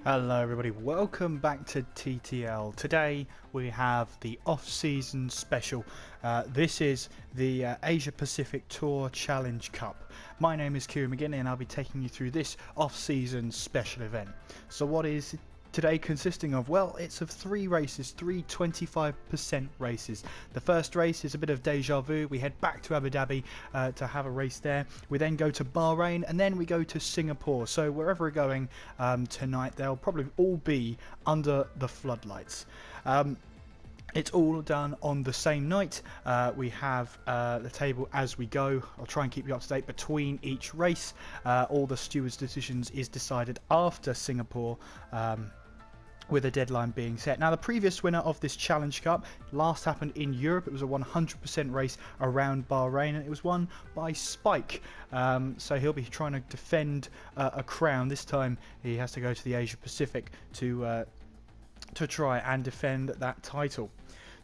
Hello everybody, welcome back to TTL. Today we have the off-season special. This is the Asia Pacific Tour Challenge Cup. My name is Kieran McGinney and I'll be taking you through this off-season special event. So what is today consisting of? Well, it's of three races, three 25% races. The first race is a bit of deja vu. We head back to Abu Dhabi to have a race there. We then go to Bahrain and then we go to Singapore. So wherever we're going tonight, they'll probably all be under the floodlights. It's all done on the same night. We have the table as we go. I'll try and keep you up to date between each race. All the stewards' decisions is decided after Singapore, with a deadline being set. Now, the previous winner of this Challenge Cup last happened in Europe. It was a 100% race around Bahrain, and it was won by Spike. So he'll be trying to defend a crown. This time he has to go to the Asia Pacific to try and defend that title.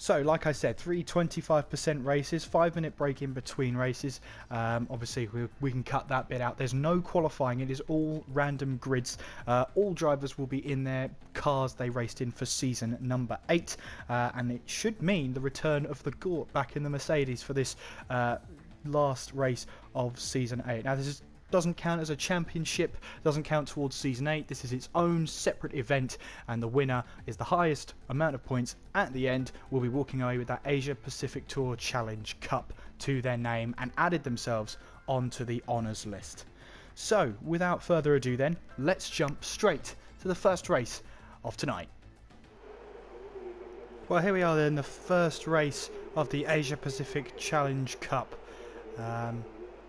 So, like I said, three 25% races, 5-minute break in between races. Obviously, we can cut that bit out. There's no qualifying. It is all random grids. All drivers will be in their cars they raced in for season number 8. And it should mean the return of the Gort back in the Mercedes for this last race of season 8. Now, this doesn't count as a championship, doesn't count towards season 8. This is its own separate event, and the winner is the highest amount of points at the end will be walking away with that Asia Pacific Tour Challenge Cup to their name and added themselves onto the honours list. So without further ado then, let's jump straight to the first race of tonight. Well, here we are then, the first race of the Asia Pacific Challenge Cup.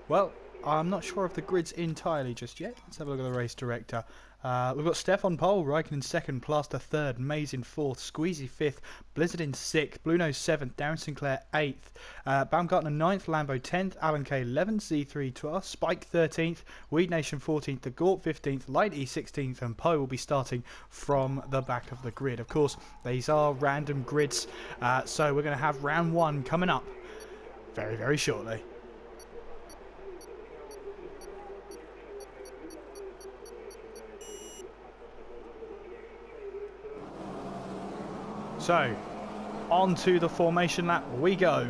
Well, I'm not sure of the grids entirely just yet. Let's have a look at the race director. We've got Steph on pole, Raikkonen in second, Plaster third, Mays in fourth, Squeezy fifth, Blizzard in sixth, Blue Nose seventh, Darren Sinclair eighth, Baumgartner ninth, Lambo 10th, Alan K 11th, Z3 12th, Spike 13th, Weed Nation 14th, The Gort 15th, Light E 16th, and Poe will be starting from the back of the grid. Of course, these are random grids, so we're going to have round 1 coming up very, very shortly. So, on to the formation lap we go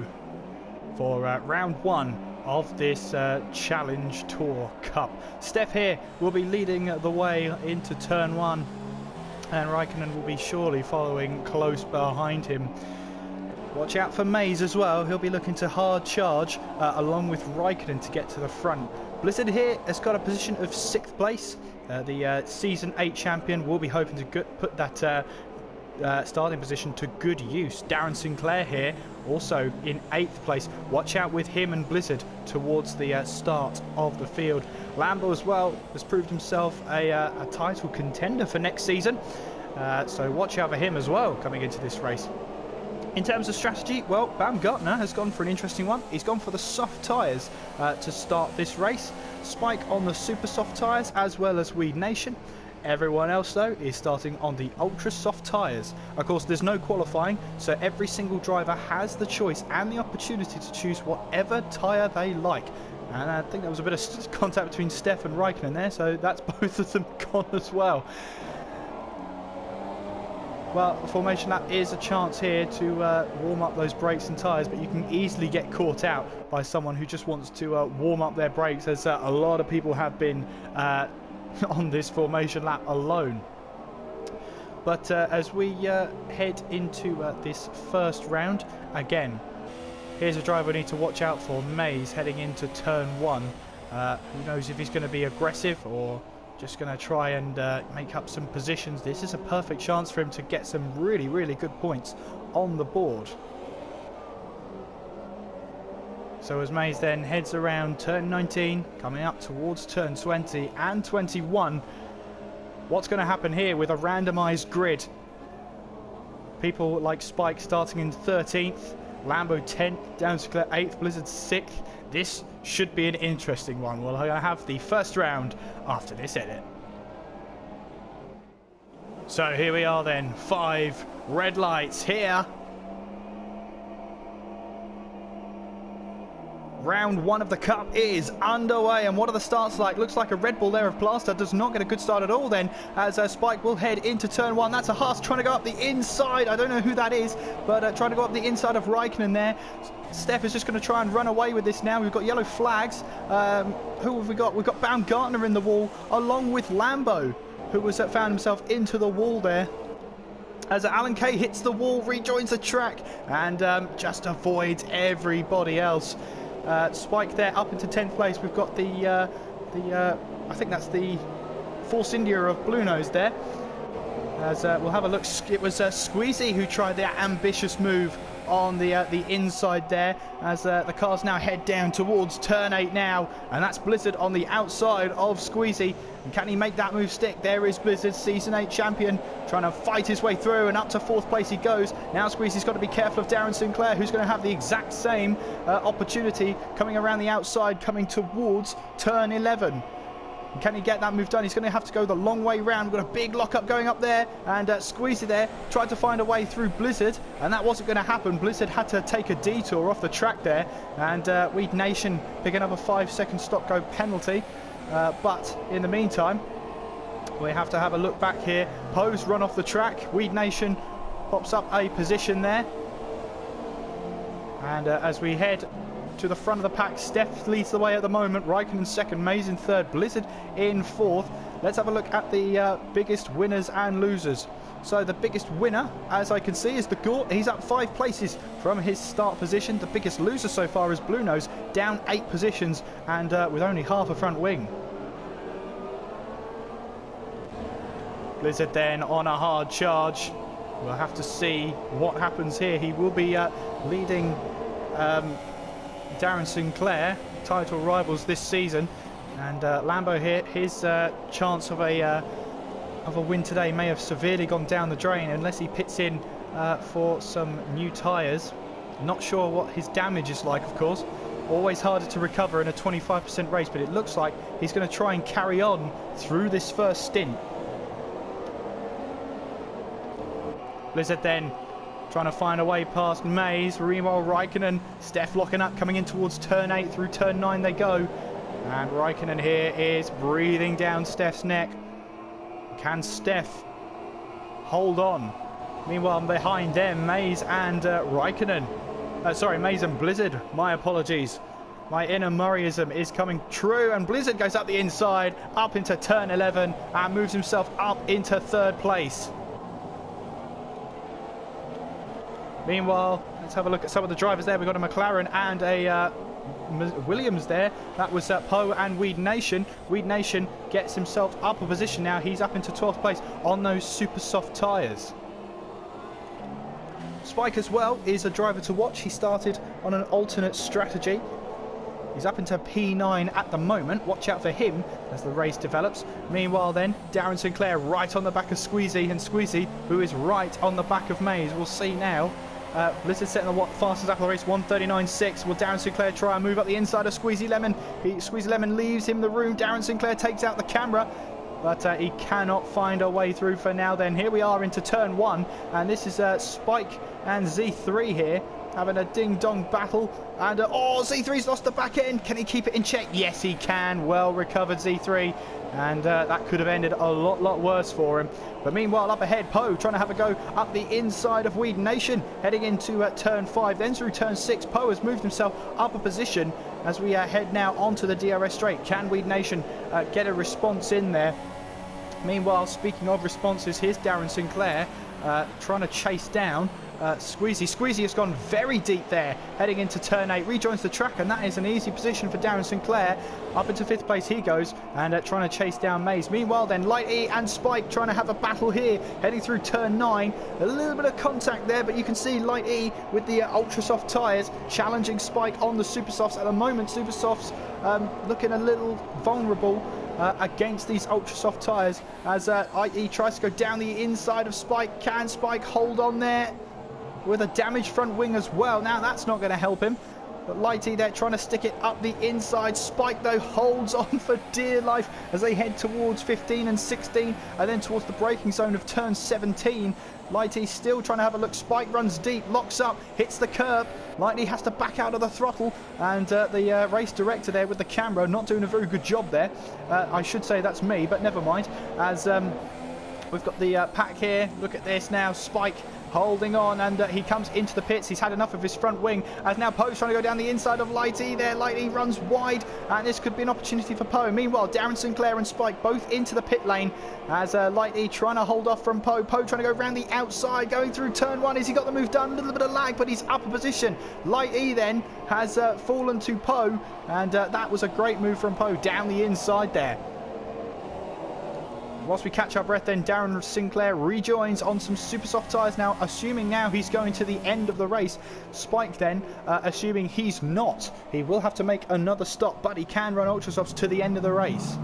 for round 1 of this Challenge Tour Cup. Steph here will be leading the way into turn 1, and Raikkonen will be surely following close behind him. Watch out for Mays as well. He'll be looking to hard charge along with Raikkonen to get to the front. Blizzard here has got a position of 6th place. The Season 8 champion will be hoping to put that starting position to good use. Darren Sinclair here also in 8th place. Watch out with him and Blizzard towards the start of the field. Lambo as well has proved himself a title contender for next season, so watch out for him as well coming into this race. In terms of strategy, well, Baumgartner has gone for an interesting one. He's gone for the soft tyres to start this race. Spike on the super soft tyres as well as Weed Nation. Everyone else, though, is starting on the ultra soft tyres. Of course, there's no qualifying, so every single driver has the choice and the opportunity to choose whatever tyre they like. And I think there was a bit of contact between Steph and Raikkonen there, so that's both of them gone as well. Well, the formation lap is a chance here to warm up those brakes and tyres, but you can easily get caught out by someone who just wants to warm up their brakes, as a lot of people have been on this formation lap alone. But as we head into this first round, again, here's a driver we need to watch out for. Mays heading into turn 1. Who knows if he's going to be aggressive or just going to try and make up some positions. This is a perfect chance for him to get some really, really good points on the board. So as Mays then heads around turn 19, coming up towards turn 20 and 21, what's going to happen here with a randomised grid? People like Spike starting in 13th, Lambo 10th, Darren Sinclair 8th, Blizzard 6th. This should be an interesting one. We'll have the first round after this edit. So here we are then, 5 red lights here. Round 1 of the Cup is underway, and what are the starts like? Looks like a Red Bull there of Plaster does not get a good start at all then, as Spike will head into turn 1. That's a Haas trying to go up the inside. I don't know who that is, but trying to go up the inside of Raikkonen there. Steph is just going to try and run away with this now. We've got yellow flags. Who have we got? We've got Baumgartner in the wall, along with Lambo, who was found himself into the wall there. As Alan Kay hits the wall, rejoins the track, and just avoids everybody else. Spike there up into 10th place. We've got the I think that's the Force India of Blue Nose there. As we'll have a look, it was Squeezy who tried that ambitious move on the inside there, as the cars now head down towards turn 8 now, and that's Blizzard on the outside of Squeezy. And can he make that move stick? There is Blizzard, season 8 champion, trying to fight his way through, and up to 4th place he goes. Now Squeezy's got to be careful of Darren Sinclair, who's going to have the exact same opportunity coming around the outside, coming towards turn 11. Can he get that move done? He's going to have to go the long way round. We've got a big lock-up going up there, and Squeezy there tried to find a way through Blizzard, and that wasn't going to happen. Blizzard had to take a detour off the track there, and Weed Nation picking up a 5-second stop-go penalty. But in the meantime, we have to have a look back here. Poe's run off the track. Weed Nation pops up a position there, and as we head to the front of the pack, Steph leads the way at the moment. Raikkonen second, Mays in third, Blizzard in fourth. Let's have a look at the biggest winners and losers. So the biggest winner, as I can see, is the Gort. He's up 5 places from his start position. The biggest loser so far is Blue Nose, down 8 positions, and with only half a front wing. Blizzard then on a hard charge. We'll have to see what happens here. He will be leading Darren Sinclair, title rivals this season, and Lambo here, his chance of a win today may have severely gone down the drain unless he pits in for some new tyres. Not sure what his damage is like, of course. Always harder to recover in a 25% race, but it looks like he's going to try and carry on through this first stint. Blizzard then trying to find a way past Mays, Remo, Raikkonen, Steph locking up, coming in towards turn 8, through turn 9 they go. And Raikkonen here is breathing down Steph's neck. Can Steph hold on? Meanwhile, behind them, Mays and Raikkonen. Sorry, Mays and Blizzard. My apologies. My inner Murrayism is coming true, and Blizzard goes up the inside, up into turn 11, and moves himself up into 3rd place. Meanwhile, let's have a look at some of the drivers there. We've got a McLaren and a Williams there. That was Poe and Weed Nation. Weed Nation gets himself up a position now. He's up into 12th place on those super soft tyres. Spike as well is a driver to watch. He started on an alternate strategy. He's up into P9 at the moment. Watch out for him as the race develops. Meanwhile then, Darren Sinclair right on the back of Squeezy, and Squeezy, who is right on the back of Mays. We'll see now. Blizzard setting the fastest lap of the race, 1:39.6. Will Darren Sinclair try and move up the inside of Squeezy Lemon? Squeezy Lemon leaves him the room. Darren Sinclair takes out the camera, but he cannot find a way through for now. Then here we are into turn 1, and this is Spike and Z3 here having a ding-dong battle, and oh, Z3's lost the back end. Can he keep it in check? Yes, he can. Well recovered, Z3, and that could have ended a lot worse for him. But meanwhile, up ahead, Poe trying to have a go up the inside of Weed Nation, heading into turn 5, then through turn 6. Poe has moved himself up a position as we head now onto the DRS straight. Can Weed Nation get a response in there? Meanwhile, speaking of responses, here's Darren Sinclair trying to chase down Squeezy. Squeezy has gone very deep there, heading into turn 8, rejoins the track, and that is an easy position for Darren Sinclair. Up into 5th place he goes, and trying to chase down Mays. Meanwhile then, Light E and Spike trying to have a battle here, heading through turn 9. A little bit of contact there, but you can see Light E with the ultra soft tyres challenging Spike on the super softs. At the moment, super softs looking a little vulnerable against these ultra soft tyres, as IE tries to go down the inside of Spike. Can Spike hold on there with a damaged front wing as well? Now that's not going to help him. But Lighty there trying to stick it up the inside. Spike though holds on for dear life as they head towards 15 and 16 and then towards the braking zone of turn 17. Lighty still trying to have a look. Spike runs deep, locks up, hits the curb. Lighty has to back out of the throttle, and the race director there with the camera not doing a very good job there. I should say that's me, but never mind. As we've got the pack here. Look at this now. Spike holding on, and he comes into the pits. He's had enough of his front wing, as now Poe's trying to go down the inside of Lighty there. Lighty runs wide, and this could be an opportunity for Poe. Meanwhile, Darren Sinclair and Spike both into the pit lane, as Lighty trying to hold off from Poe. Poe trying to go around the outside, going through turn 1. Has he got the move done? A little bit of lag, but he's up a position. Lighty then has fallen to Poe, and that was a great move from Poe down the inside there. Whilst we catch our breath, then Darren Sinclair rejoins on some super soft tyres now, assuming now he's going to the end of the race. Spike then, assuming he's not. He will have to make another stop, but he can run ultra softs to the end of the race.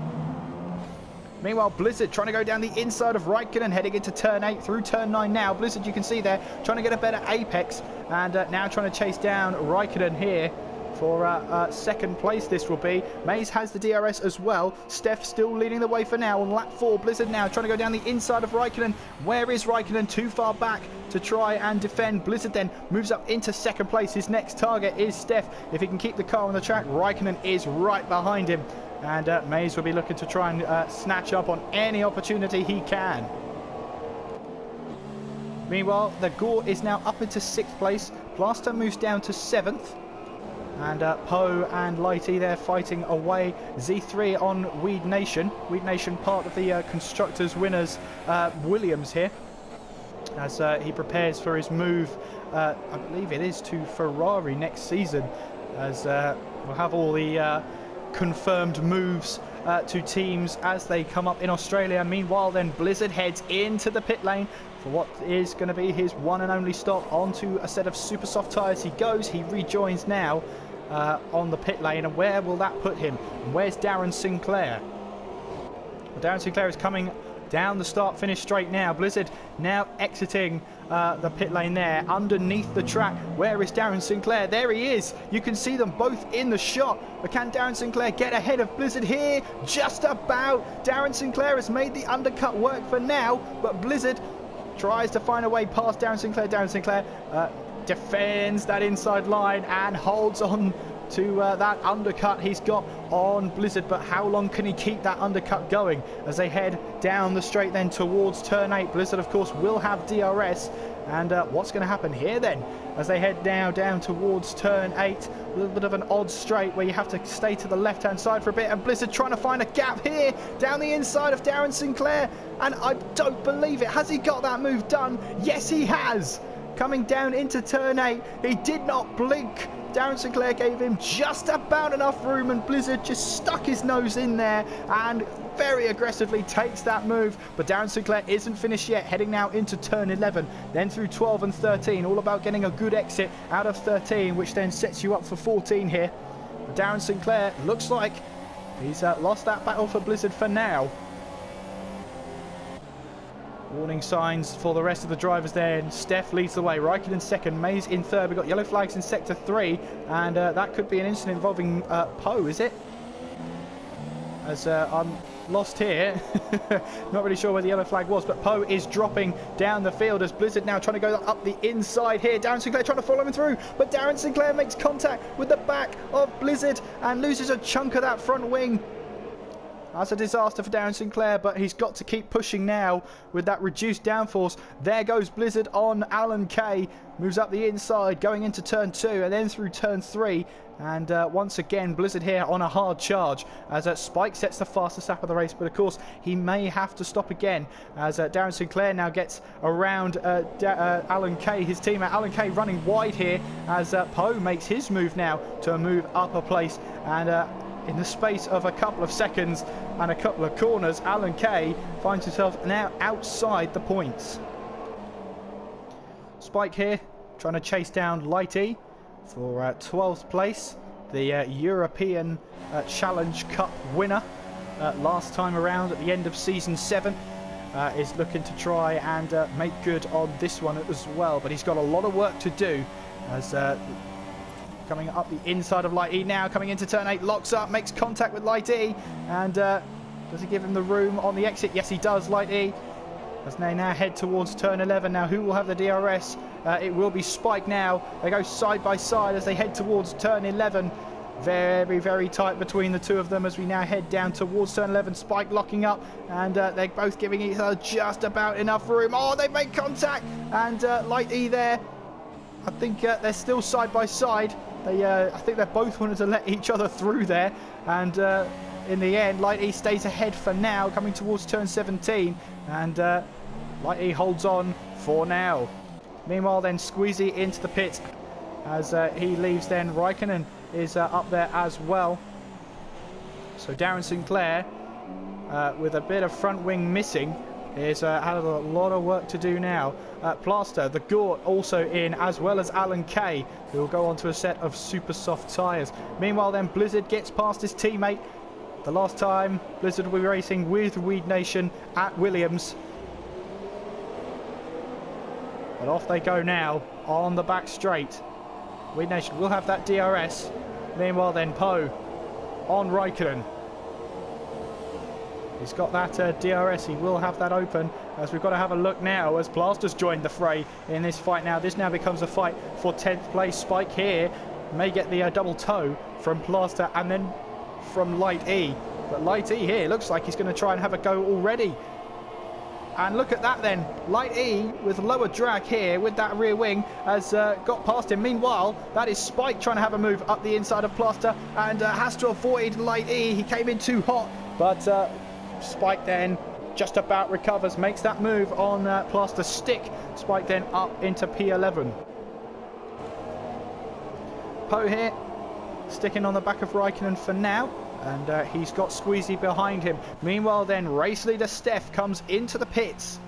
Meanwhile, Blizzard trying to go down the inside of Raikkonen, heading into turn 8 through turn 9 now. Blizzard, you can see there, trying to get a better apex, and now trying to chase down Raikkonen here. For second place this will be. Mays has the DRS as well. Steph still leading the way for now on lap 4. Blizzard now trying to go down the inside of Raikkonen. Where is Raikkonen? Too far back to try and defend. Blizzard then moves up into second place. His next target is Steph. If he can keep the car on the track, Raikkonen is right behind him. And Mays will be looking to try and snatch up on any opportunity he can. Meanwhile, the Gore is now up into 6th place. Plaster moves down to 7th. And Poe and Lighty there fighting away. Z3 on Weed Nation. Weed Nation part of the Constructors winners Williams here. As he prepares for his move, I believe it is to Ferrari next season. As we'll have all the confirmed moves to teams as they come up in Australia. Meanwhile then Blizzard heads into the pit lane for what is going to be his one and only stop. Onto a set of super soft tyres he goes. He rejoins now on the pit lane, and where will that put him? And where's Darren Sinclair? Well, Darren Sinclair is coming down the start finish straight now. Blizzard now exiting the pit lane there underneath the track. Where is Darren Sinclair? There he is. You can see them both in the shot. But can Darren Sinclair get ahead of Blizzard here? Just about. Darren Sinclair has made the undercut work for now, but Blizzard tries to find a way past Darren Sinclair. Darren Sinclair defends that inside line and holds on to that undercut he's got on Blizzard. But how long can he keep that undercut going as they head down the straight then towards turn 8? Blizzard, of course, will have DRS. And what's going to happen here then as they head now down towards turn 8? A little bit of an odd straight where you have to stay to the left hand side for a bit, and Blizzard trying to find a gap here down the inside of Darren Sinclair, and I don't believe it. Has he got that move done? Yes, he has. Coming down into turn 8, he did not blink. Darren Sinclair gave him just about enough room, and Blizzard just stuck his nose in there and very aggressively takes that move. But Darren Sinclair isn't finished yet, heading now into turn 11, then through 12 and 13, all about getting a good exit out of 13, which then sets you up for 14 here. But Darren Sinclair looks like he's lost that battle for Blizzard for now. Warning signs for the rest of the drivers there, and Steph leads the way. Raikkonen second, Mays in third. We've got yellow flags in sector 3, and that could be an incident involving Poe, is it? As I'm lost here. Not really sure where the yellow flag was, but Poe is dropping down the field as Blizzard now trying to go up the inside here. Darren Sinclair trying to follow him through, but Darren Sinclair makes contact with the back of Blizzard and loses a chunk of that front wing. That's a disaster for Darren Sinclair, but he's got to keep pushing now with that reduced downforce. There goes Blizzard on Alan Kay. Moves up the inside, going into turn 2 and then through turn 3. And once again, Blizzard here on a hard charge as Spike sets the fastest lap of the race. But of course, he may have to stop again as Darren Sinclair now gets around Alan Kay, his teammate. Alan Kay running wide here as Poe makes his move now to move up a place. And in the space of a couple of seconds and a couple of corners, Alan Kay finds himself now outside the points. Spike here trying to chase down Lighty for 12th place, the European Challenge Cup winner last time around at the end of season 7. Is looking to try and make good on this one as well, but he's got a lot of work to do as coming up the inside of Light E now, coming into turn 8, locks up, makes contact with Light E, and does he give him the room on the exit? Yes, he does, Light E. As they now head towards turn 11. Now, who will have the DRS? It will be Spike now. They go side by side as they head towards turn 11. Very, very tight between the two of them as we now head down towards turn 11. Spike locking up, and they're both giving each other just about enough room. Oh, they've made contact, and Light E there. I think they're still side by side. I think they both wanted to let each other through there, and in the end, Light E stays ahead for now, coming towards turn 17, and Light E holds on for now. Meanwhile, then Squeezy into the pits as he leaves. Then Raikkonen is up there as well. So Darren Sinclair, with a bit of front wing missing, is had a lot of work to do now. Plaster, the Gort also in, as well as Alan Kay, who will go on to a set of super soft tyres. Meanwhile, then Blizzard gets past his teammate. The last time Blizzard will be racing with Weed Nation at Williams. But off they go now on the back straight. Weed Nation will have that DRS. Meanwhile then Poe on Raikkonen. He's got that DRS, he will have that open, as we've got to have a look now as Plaster's joined the fray in this fight now. This now becomes a fight for 10th place. Spike here may get the double toe from Plaster and then from Light E. But Light E here looks like he's going to try and have a go already. And look at that then, Light E with lower drag here with that rear wing has got past him. Meanwhile, that is Spike trying to have a move up the inside of Plaster and has to avoid Light E. He came in too hot, but Spike then just about recovers, makes that move on Plaster's stick. Spike then up into P11. Poe here, sticking on the back of Raikkonen for now. And he's got Squeezy behind him. Meanwhile then, race leader Steph comes into the pits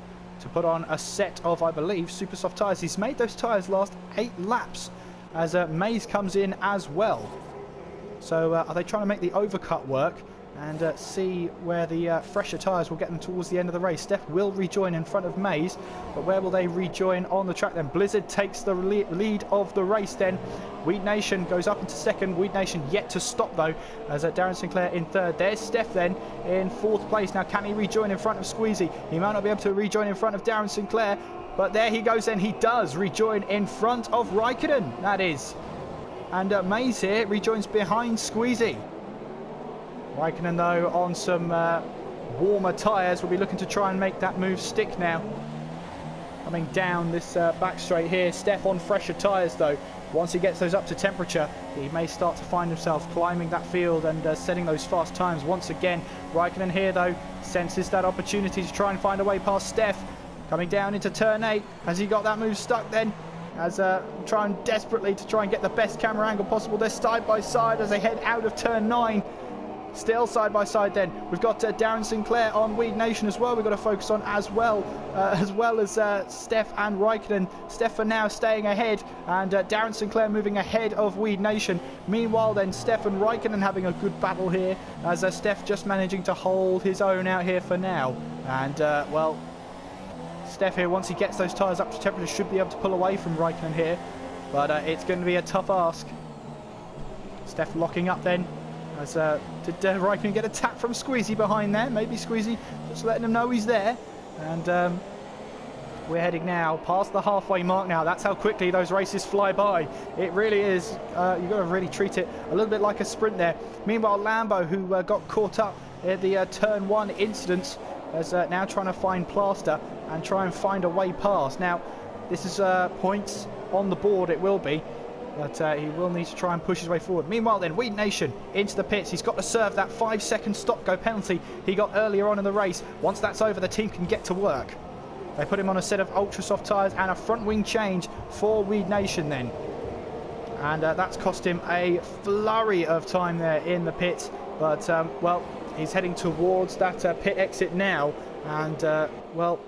to put on a set of, I believe, super soft tyres. He's made those tyres last 8 laps as Mays comes in as well. So are they trying to make the overcut work and see where the fresher tyres will get them towards the end of the race? Steph will rejoin in front of Mays, but where will they rejoin on the track then? Blizzard takes the lead of the race then. Weed Nation goes up into second. Weed Nation yet to stop though, as Darren Sinclair in third. There's Steph then in 4th place. Now can he rejoin in front of Squeezy? He might not be able to rejoin in front of Darren Sinclair, but there he goes then. He does rejoin in front of Raikkonen, that is. And Mays here rejoins behind Squeezy. Raikkonen though on some warmer tyres will be looking to try and make that move stick now. Coming down this back straight here. Steph on fresher tyres though. Once he gets those up to temperature, he may start to find himself climbing that field and setting those fast times once again. Raikkonen here though senses that opportunity to try and find a way past Steph. Coming down into turn 8. Has he got that move stuck then? As trying desperately to try and get the best camera angle possible. They're side by side as they head out of turn 9. Still side by side then. We've got Darren Sinclair on Weed Nation as well. We've got to focus on as well as Steph and Raikkonen. Steph for now staying ahead and Darren Sinclair moving ahead of Weed Nation. Meanwhile then Steph and Raikkonen having a good battle here as Steph just managing to hold his own out here for now. And well, Steph here, once he gets those tyres up to temperature, should be able to pull away from Raikkonen here. But it's going to be a tough ask. Steph locking up then. As did Raikkonen get a tap from Squeezy behind there? Maybe Squeezy just letting him know he's there. And we're heading now past the halfway mark now. That's how quickly those races fly by. It really is. You've got to really treat it a little bit like a sprint there. Meanwhile, Lambo, who got caught up at the turn 1 incidents, is now trying to find Plaster and try and find a way past. Now, this is points on the board, it will be. But he will need to try and push his way forward. Meanwhile then, Weed Nation into the pits. He's got to serve that 5-second stop-go penalty he got earlier on in the race. Once that's over, the team can get to work. They put him on a set of ultra-soft tyres and a front-wing change for Weed Nation then. And that's cost him a flurry of time there in the pits. But, well, he's heading towards that pit exit now. And, well,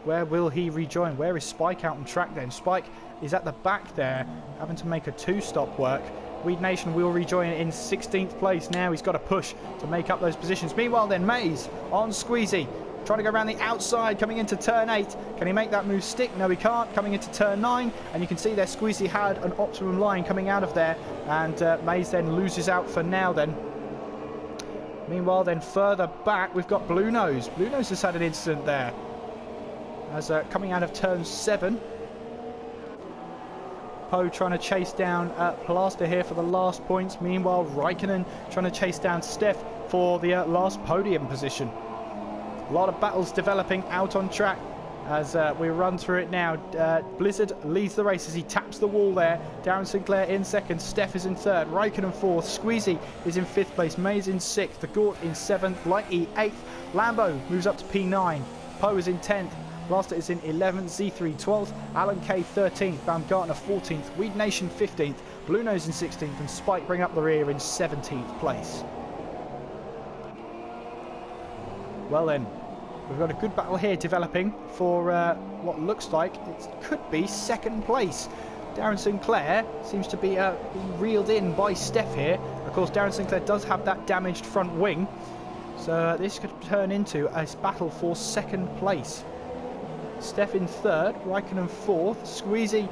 where will he rejoin? Where is Spike out on track then? Spike is at the back there, having to make a 2-stop work. Weed Nation will rejoin in 16th place now. He's got to push to make up those positions. Meanwhile then, Mays on Squeezy. trying to go around the outside, coming into turn 8. Can he make that move stick? No, he can't. Coming into turn 9, and you can see there Squeezy had an optimum line coming out of there, and Maze then loses out for now then. Meanwhile then, further back, we've got Blue Nose. Blue Nose has had an incident there. As coming out of turn 7, Poe trying to chase down Plaster here for the last points. Meanwhile, Raikkonen trying to chase down Steph for the last podium position. A lot of battles developing out on track as we run through it now. Blizzard leads the race as he taps the wall there. Darren Sinclair in second, Steph is in third, Raikkonen fourth, Squeezy is in fifth place, Maze in sixth, the Gort in seventh, Lighty eighth, Lambo moves up to P9, Poe is in 10th, Blaster is in 11th, Z3 12th, Alan K 13th, Baumgartner 14th, Weed Nation 15th, Blue Nose in 16th, and Spike bring up the rear in 17th place. Well then, we've got a good battle here developing for what looks like it could be second place. Darren Sinclair seems to be being reeled in by Steph here. Of course, Darren Sinclair does have that damaged front wing, so this could turn into a battle for second place. Steph in third, Raikkonen fourth, Squeezy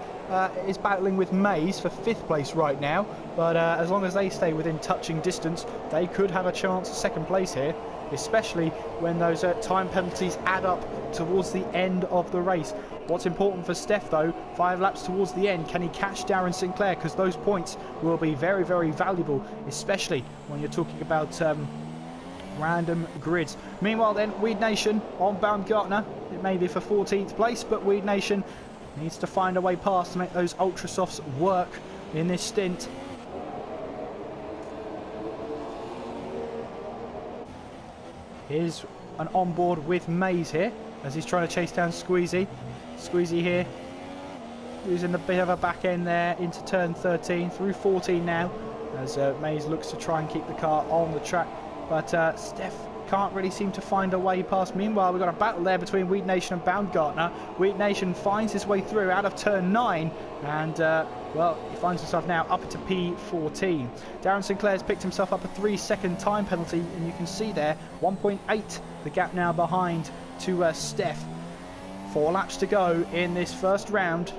is battling with Maze for fifth place right now, but as long as they stay within touching distance, they could have a chance at second place here, especially when those time penalties add up towards the end of the race. What's important for Steph though, 5 laps towards the end, can he catch Darren Sinclair? Because those points will be very, very valuable, especially when you're talking about random grids. Meanwhile then, Weed Nation on Baumgartner. It may be for 14th place, but Weed Nation needs to find a way past to make those ultra softs work in this stint. Here's an onboard with Maze here as he's trying to chase down Squeezy. Squeezy here using a bit of a back end there into turn 13 through 14 now as Maze looks to try and keep the car on the track, but Steph can't really seem to find a way past. Meanwhile, we've got a battle there between Weed Nation and Baumgartner. Weed Nation finds his way through out of turn 9 and well, he finds himself now up into P14. Darren Sinclair's picked himself up a 3-second time penalty, and you can see there 1.8 the gap now behind to Steph. 4 laps to go in this first round.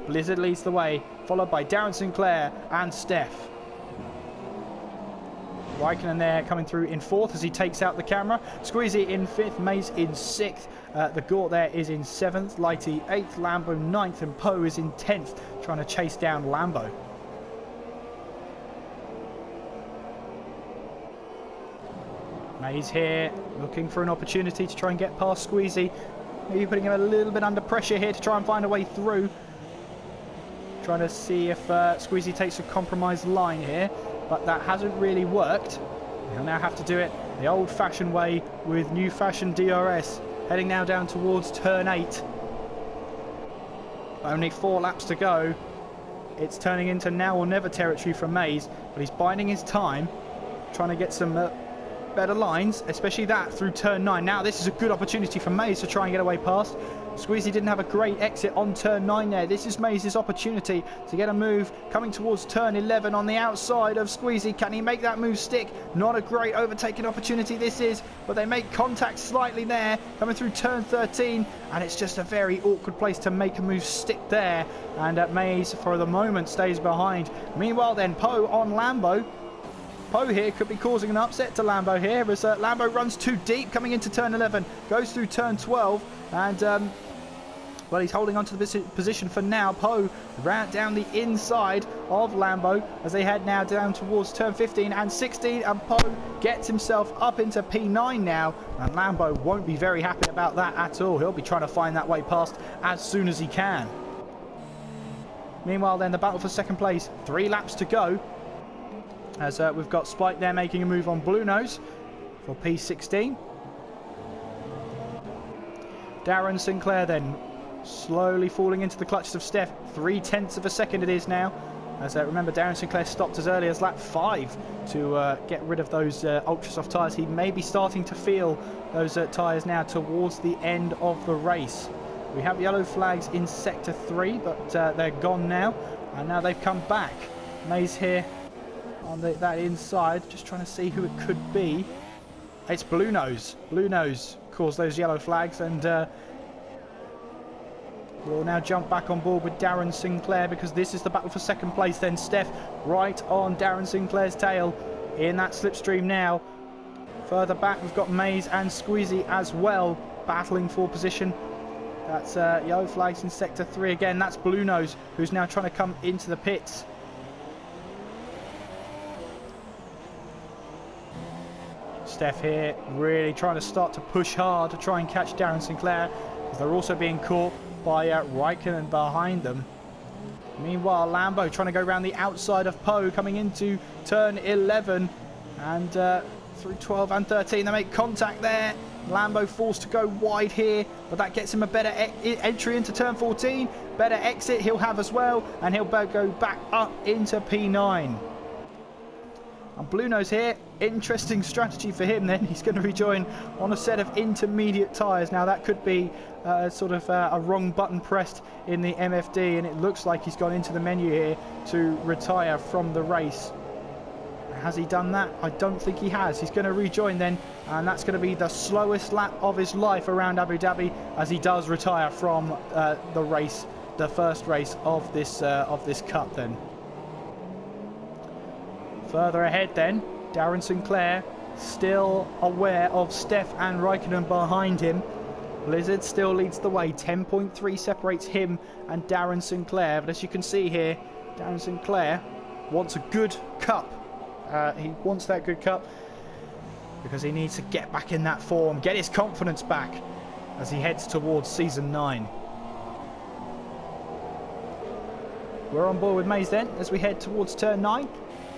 Blizzard leads the way, followed by Darren Sinclair and Steph. Raikkonen there coming through in 4th as he takes out the camera. Squeezy in 5th, Maze in 6th. The Gort there is in 7th, Lighty 8th, Lambo 9th, and Poe is in 10th, trying to chase down Lambo. Maze here looking for an opportunity to try and get past Squeezy. Maybe putting him a little bit under pressure here to try and find a way through. Trying to see if Squeezy takes a compromised line here, but that hasn't really worked. He'll now have to do it the old-fashioned way with new-fashioned DRS. Heading now down towards turn 8. Only 4 laps to go. It's turning into now or never territory for Maze, but he's biding his time, trying to get some better lines, especially that through turn 9. Now this is a good opportunity for Maze to try and get away past. Squeezy didn't have a great exit on turn 9 there. This is Maze's opportunity to get a move coming towards turn 11 on the outside of Squeezy. Can he make that move stick? Not a great overtaking opportunity this is, but they make contact slightly there coming through turn 13, and it's just a very awkward place to make a move stick there, and Maze for the moment stays behind. Meanwhile then, Poe on Lambo. Poe here could be causing an upset to Lambo here as Lambo runs too deep coming into turn 11, goes through turn 12, and well, he's holding on to the position for now. Poe ran down the inside of Lambo as they head now down towards turn 15 and 16, and Poe gets himself up into P9 now, and Lambo won't be very happy about that at all. He'll be trying to find that way past as soon as he can. Meanwhile then, the battle for second place, 3 laps to go, as we've got Spike there making a move on Blue Nose for P16. Darren Sinclair then slowly falling into the clutches of Steph. 0.3 of a second it is now. As remember, Darren Sinclair stopped as early as lap 5 to get rid of those ultra soft tyres. He may be starting to feel those tyres now towards the end of the race. We have yellow flags in sector 3, but they're gone now, and now they've come back. Maze here on that inside, just trying to see who it could be. It's Blue Nose. Blue Nose cause those yellow flags, and we'll now jump back on board with Darren Sinclair, because this is the battle for second place. Then Steph right on Darren Sinclair's tail in that slipstream now. Further back we've got Mays and Squeezy as well, battling for position. That's yellow flags in sector 3 again. That's Blue Nose, who's now trying to come into the pits. Steph here really trying to start to push hard to try and catch Darren Sinclair, because they're also being caught by Raikkonen behind them. Meanwhile, Lambo trying to go around the outside of Poe, coming into turn 11, and through 12 and 13 they make contact there. Lambo forced to go wide here, but that gets him a better entry into turn 14. Better exit he'll have as well, and he'll go back up into P9. And Blue Nose here, interesting strategy for him then. He's going to rejoin on a set of intermediate tyres. Now that could be sort of a wrong button pressed in the MFD, and it looks like he's gone into the menu here to retire from the race. Has he done that? I don't think he has. He's going to rejoin then, and that's going to be the slowest lap of his life around Abu Dhabi, as he does retire from the race, the first race of this cup then. Further ahead then, Darren Sinclair still aware of Steph and Raikkonen behind him. Blizzard still leads the way. 10.3 separates him and Darren Sinclair. But as you can see here, Darren Sinclair wants a good cup. He wants that good cup because he needs to get back in that form, get his confidence back as he heads towards season 9. We're on board with Mays then as we head towards turn 9.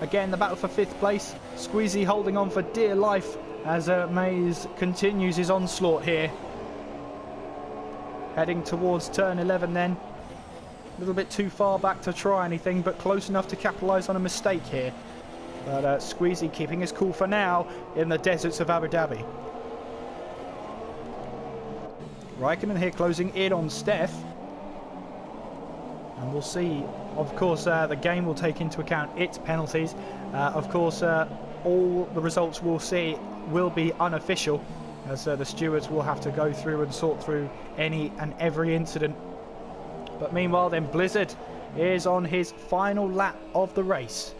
Again, the battle for 5th place. Squeezy holding on for dear life as Mays continues his onslaught here. Heading towards turn 11 then. A little bit too far back to try anything, but close enough to capitalise on a mistake here. But Squeezy keeping his cool for now in the deserts of Abu Dhabi. Raikkonen here closing in on Steph. And we'll see, of course, the game will take into account its penalties. Of course, all the results we'll see will be unofficial, as the stewards will have to go through and sort through any and every incident. But meanwhile then, Blizzard is on his final lap of the race.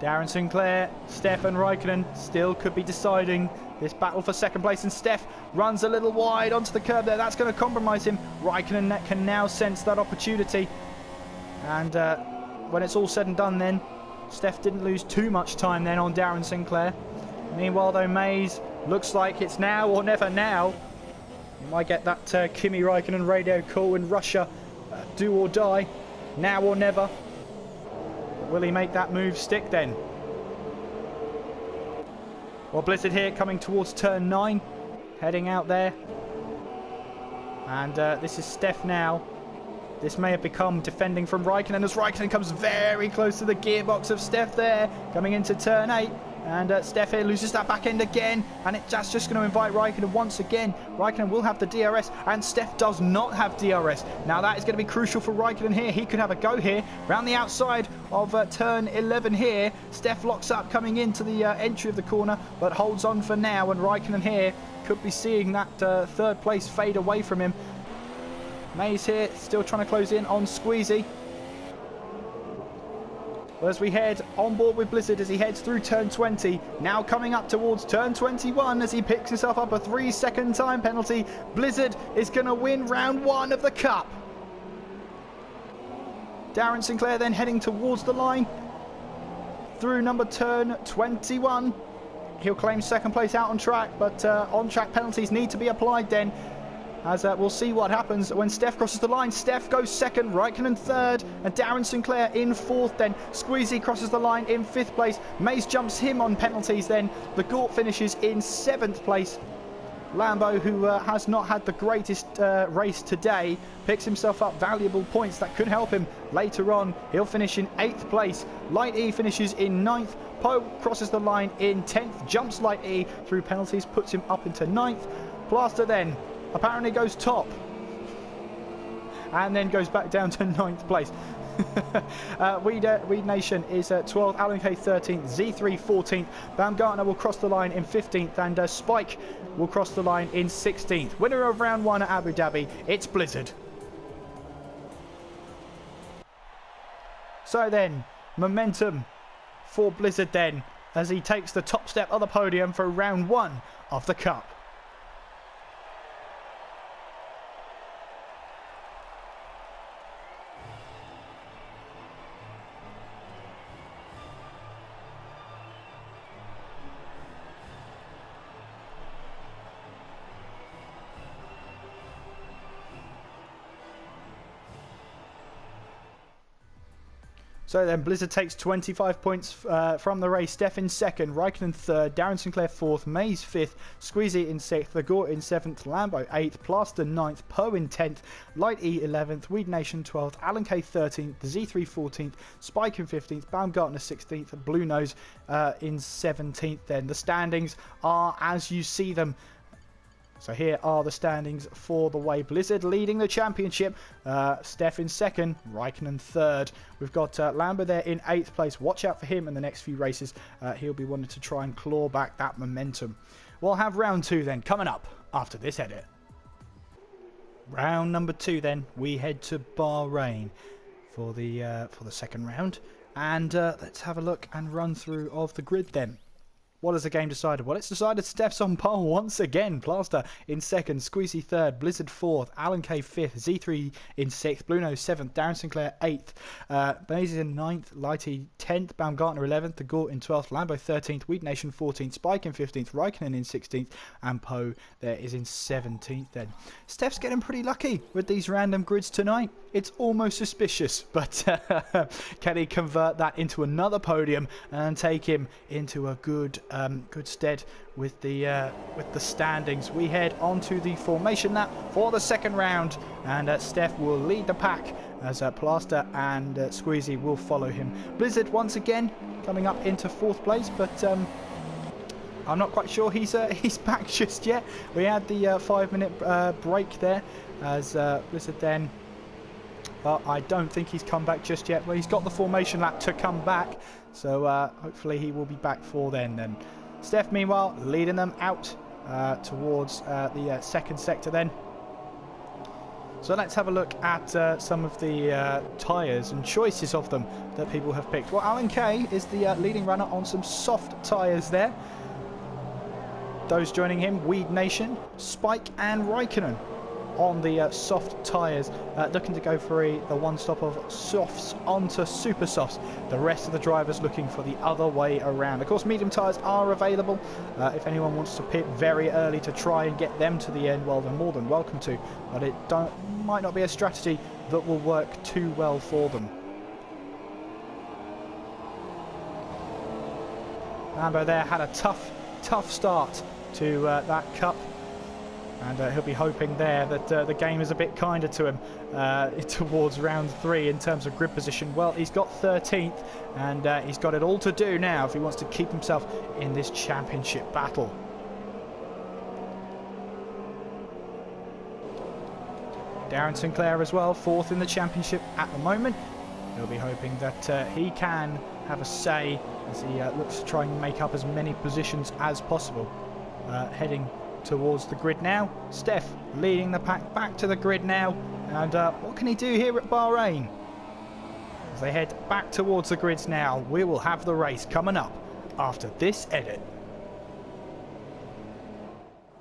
Darren Sinclair, Steph and Raikkonen still could be deciding this battle for second place, and Steph runs a little wide onto the curb there. That's going to compromise him. Raikkonen can now sense that opportunity, and when it's all said and done then, Steph didn't lose too much time then on Darren Sinclair. Meanwhile though, Mays looks like it's now or never now. You might get that Kimi Raikkonen radio call in Russia, do or die, now or never. Will he make that move stick then? Well, Blizzard here coming towards turn 9, heading out there. And this is Steph now. This may have become defending from Raikkonen, as Raikkonen comes very close to the gearbox of Steph there, coming into turn 8. And Steph here loses that back end again, and that's just going to invite Raikkonen once again. Raikkonen will have the DRS, and Steph does not have DRS. Now that is going to be crucial for Raikkonen here. He could have a go here. Round the outside of turn 11 here, Steph locks up coming into the entry of the corner, but holds on for now, and Raikkonen here could be seeing that third place fade away from him. Mays here still trying to close in on Squeezy. As we head on board with Blizzard as he heads through turn 20, now coming up towards turn 21 as he picks himself up a 3-second time penalty. Blizzard is going to win round 1 of the Cup. Darren Sinclair then heading towards the line through number turn 21. He'll claim second place out on track, but on track penalties need to be applied then. As we'll see what happens when Steph crosses the line. Steph goes second, Raikkonen third, and Darren Sinclair in fourth then. Squeezy crosses the line in 5th place. Mays jumps him on penalties then. The Gort finishes in 7th place. Lambo, who has not had the greatest race today, picks himself up valuable points that could help him later on. He'll finish in 8th place. Light E finishes in 9th. Poe crosses the line in 10th, jumps Light E through penalties, puts him up into 9th. Plaster then apparently goes top and then goes back down to 9th place. Weed Nation is 12th, Alan K 13th, Z3 14th. Baumgartner will cross the line in 15th, and Spike will cross the line in 16th. Winner of round 1 at Abu Dhabi, it's Blizzard. So then, momentum for Blizzard then, as he takes the top step of the podium for round 1 of the Cup. So then Blizzard takes 25 points from the race. Steph in 2nd, Raikkonen 3rd, Darren Sinclair 4th, Mays 5th, Squeezy in 6th, Thagort in 7th, Lambo 8th, Plaster 9th, Poe in 10th, Light E 11th, Weed Nation 12th, Alan K 13th, Z3 14th, Spike in 15th, Baumgartner 16th, Blue Nose in 17th. Then the standings are as you see them. So here are the standings for the way. Blizzard leading the championship. Steph in 2nd, Raikkonen 3rd. We've got Lambo there in 8th place. Watch out for him in the next few races. He'll be wanting to try and claw back that momentum. We'll have round 2 then coming up after this edit. Round number 2 then. We head to Bahrain for the second round. And let's have a look and run through of the grid then. What has the game decided? Well, it's decided Steph's on pole once again. Plaster in 2nd, Squeezy 3rd, Blizzard 4th, Alan K 5th, Z3 in 6th, Blue Nose 7th, Darren Sinclair 8th, Maze in 9th, Lighty 10th, Baumgartner 11th, The Gort in 12th, Lambo 13th, Weed Nation 14th, Spike in 15th, Raikkonen in 16th, and Poe there is in 17th then. Steph's getting pretty lucky with these random grids tonight. It's almost suspicious, but can he convert that into another podium and take him into a good stead with the standings? We head onto the formation lap for the second round, and Steph will lead the pack as Plaster and Squeezy will follow him. Blizzard once again coming up into 4th place, but I'm not quite sure he's back just yet. We had the 5-minute break there as Blizzard then. But I don't think he's come back just yet. Well, he's got the formation lap to come back, so hopefully he will be back for then. And Steph, meanwhile, leading them out towards the second sector then. So let's have a look at some of the tyres and choices of them that people have picked. Well, Alan Kay is the leading runner on some soft tyres there. Those joining him, Weed Nation, Spike and Raikkonen on the soft tyres, looking to go for the one stop of softs onto super softs. The rest of the drivers looking for the other way around. Of course, medium tyres are available. If anyone wants to pit very early to try and get them to the end, well, they're more than welcome to, but it might not be a strategy that will work too well for them. Lambo there had a tough start to that cup. And he'll be hoping there that the game is a bit kinder to him towards round 3 in terms of grid position. Well, he's got 13th, and he's got it all to do now if he wants to keep himself in this championship battle. Darren Sinclair as well, 4th in the championship at the moment. He'll be hoping that he can have a say as he looks to try and make up as many positions as possible. Heading towards the grid now. Steph leading the pack back to the grid now, and what can he do here at Bahrain? As they head back towards the grids now, we will have the race coming up after this edit.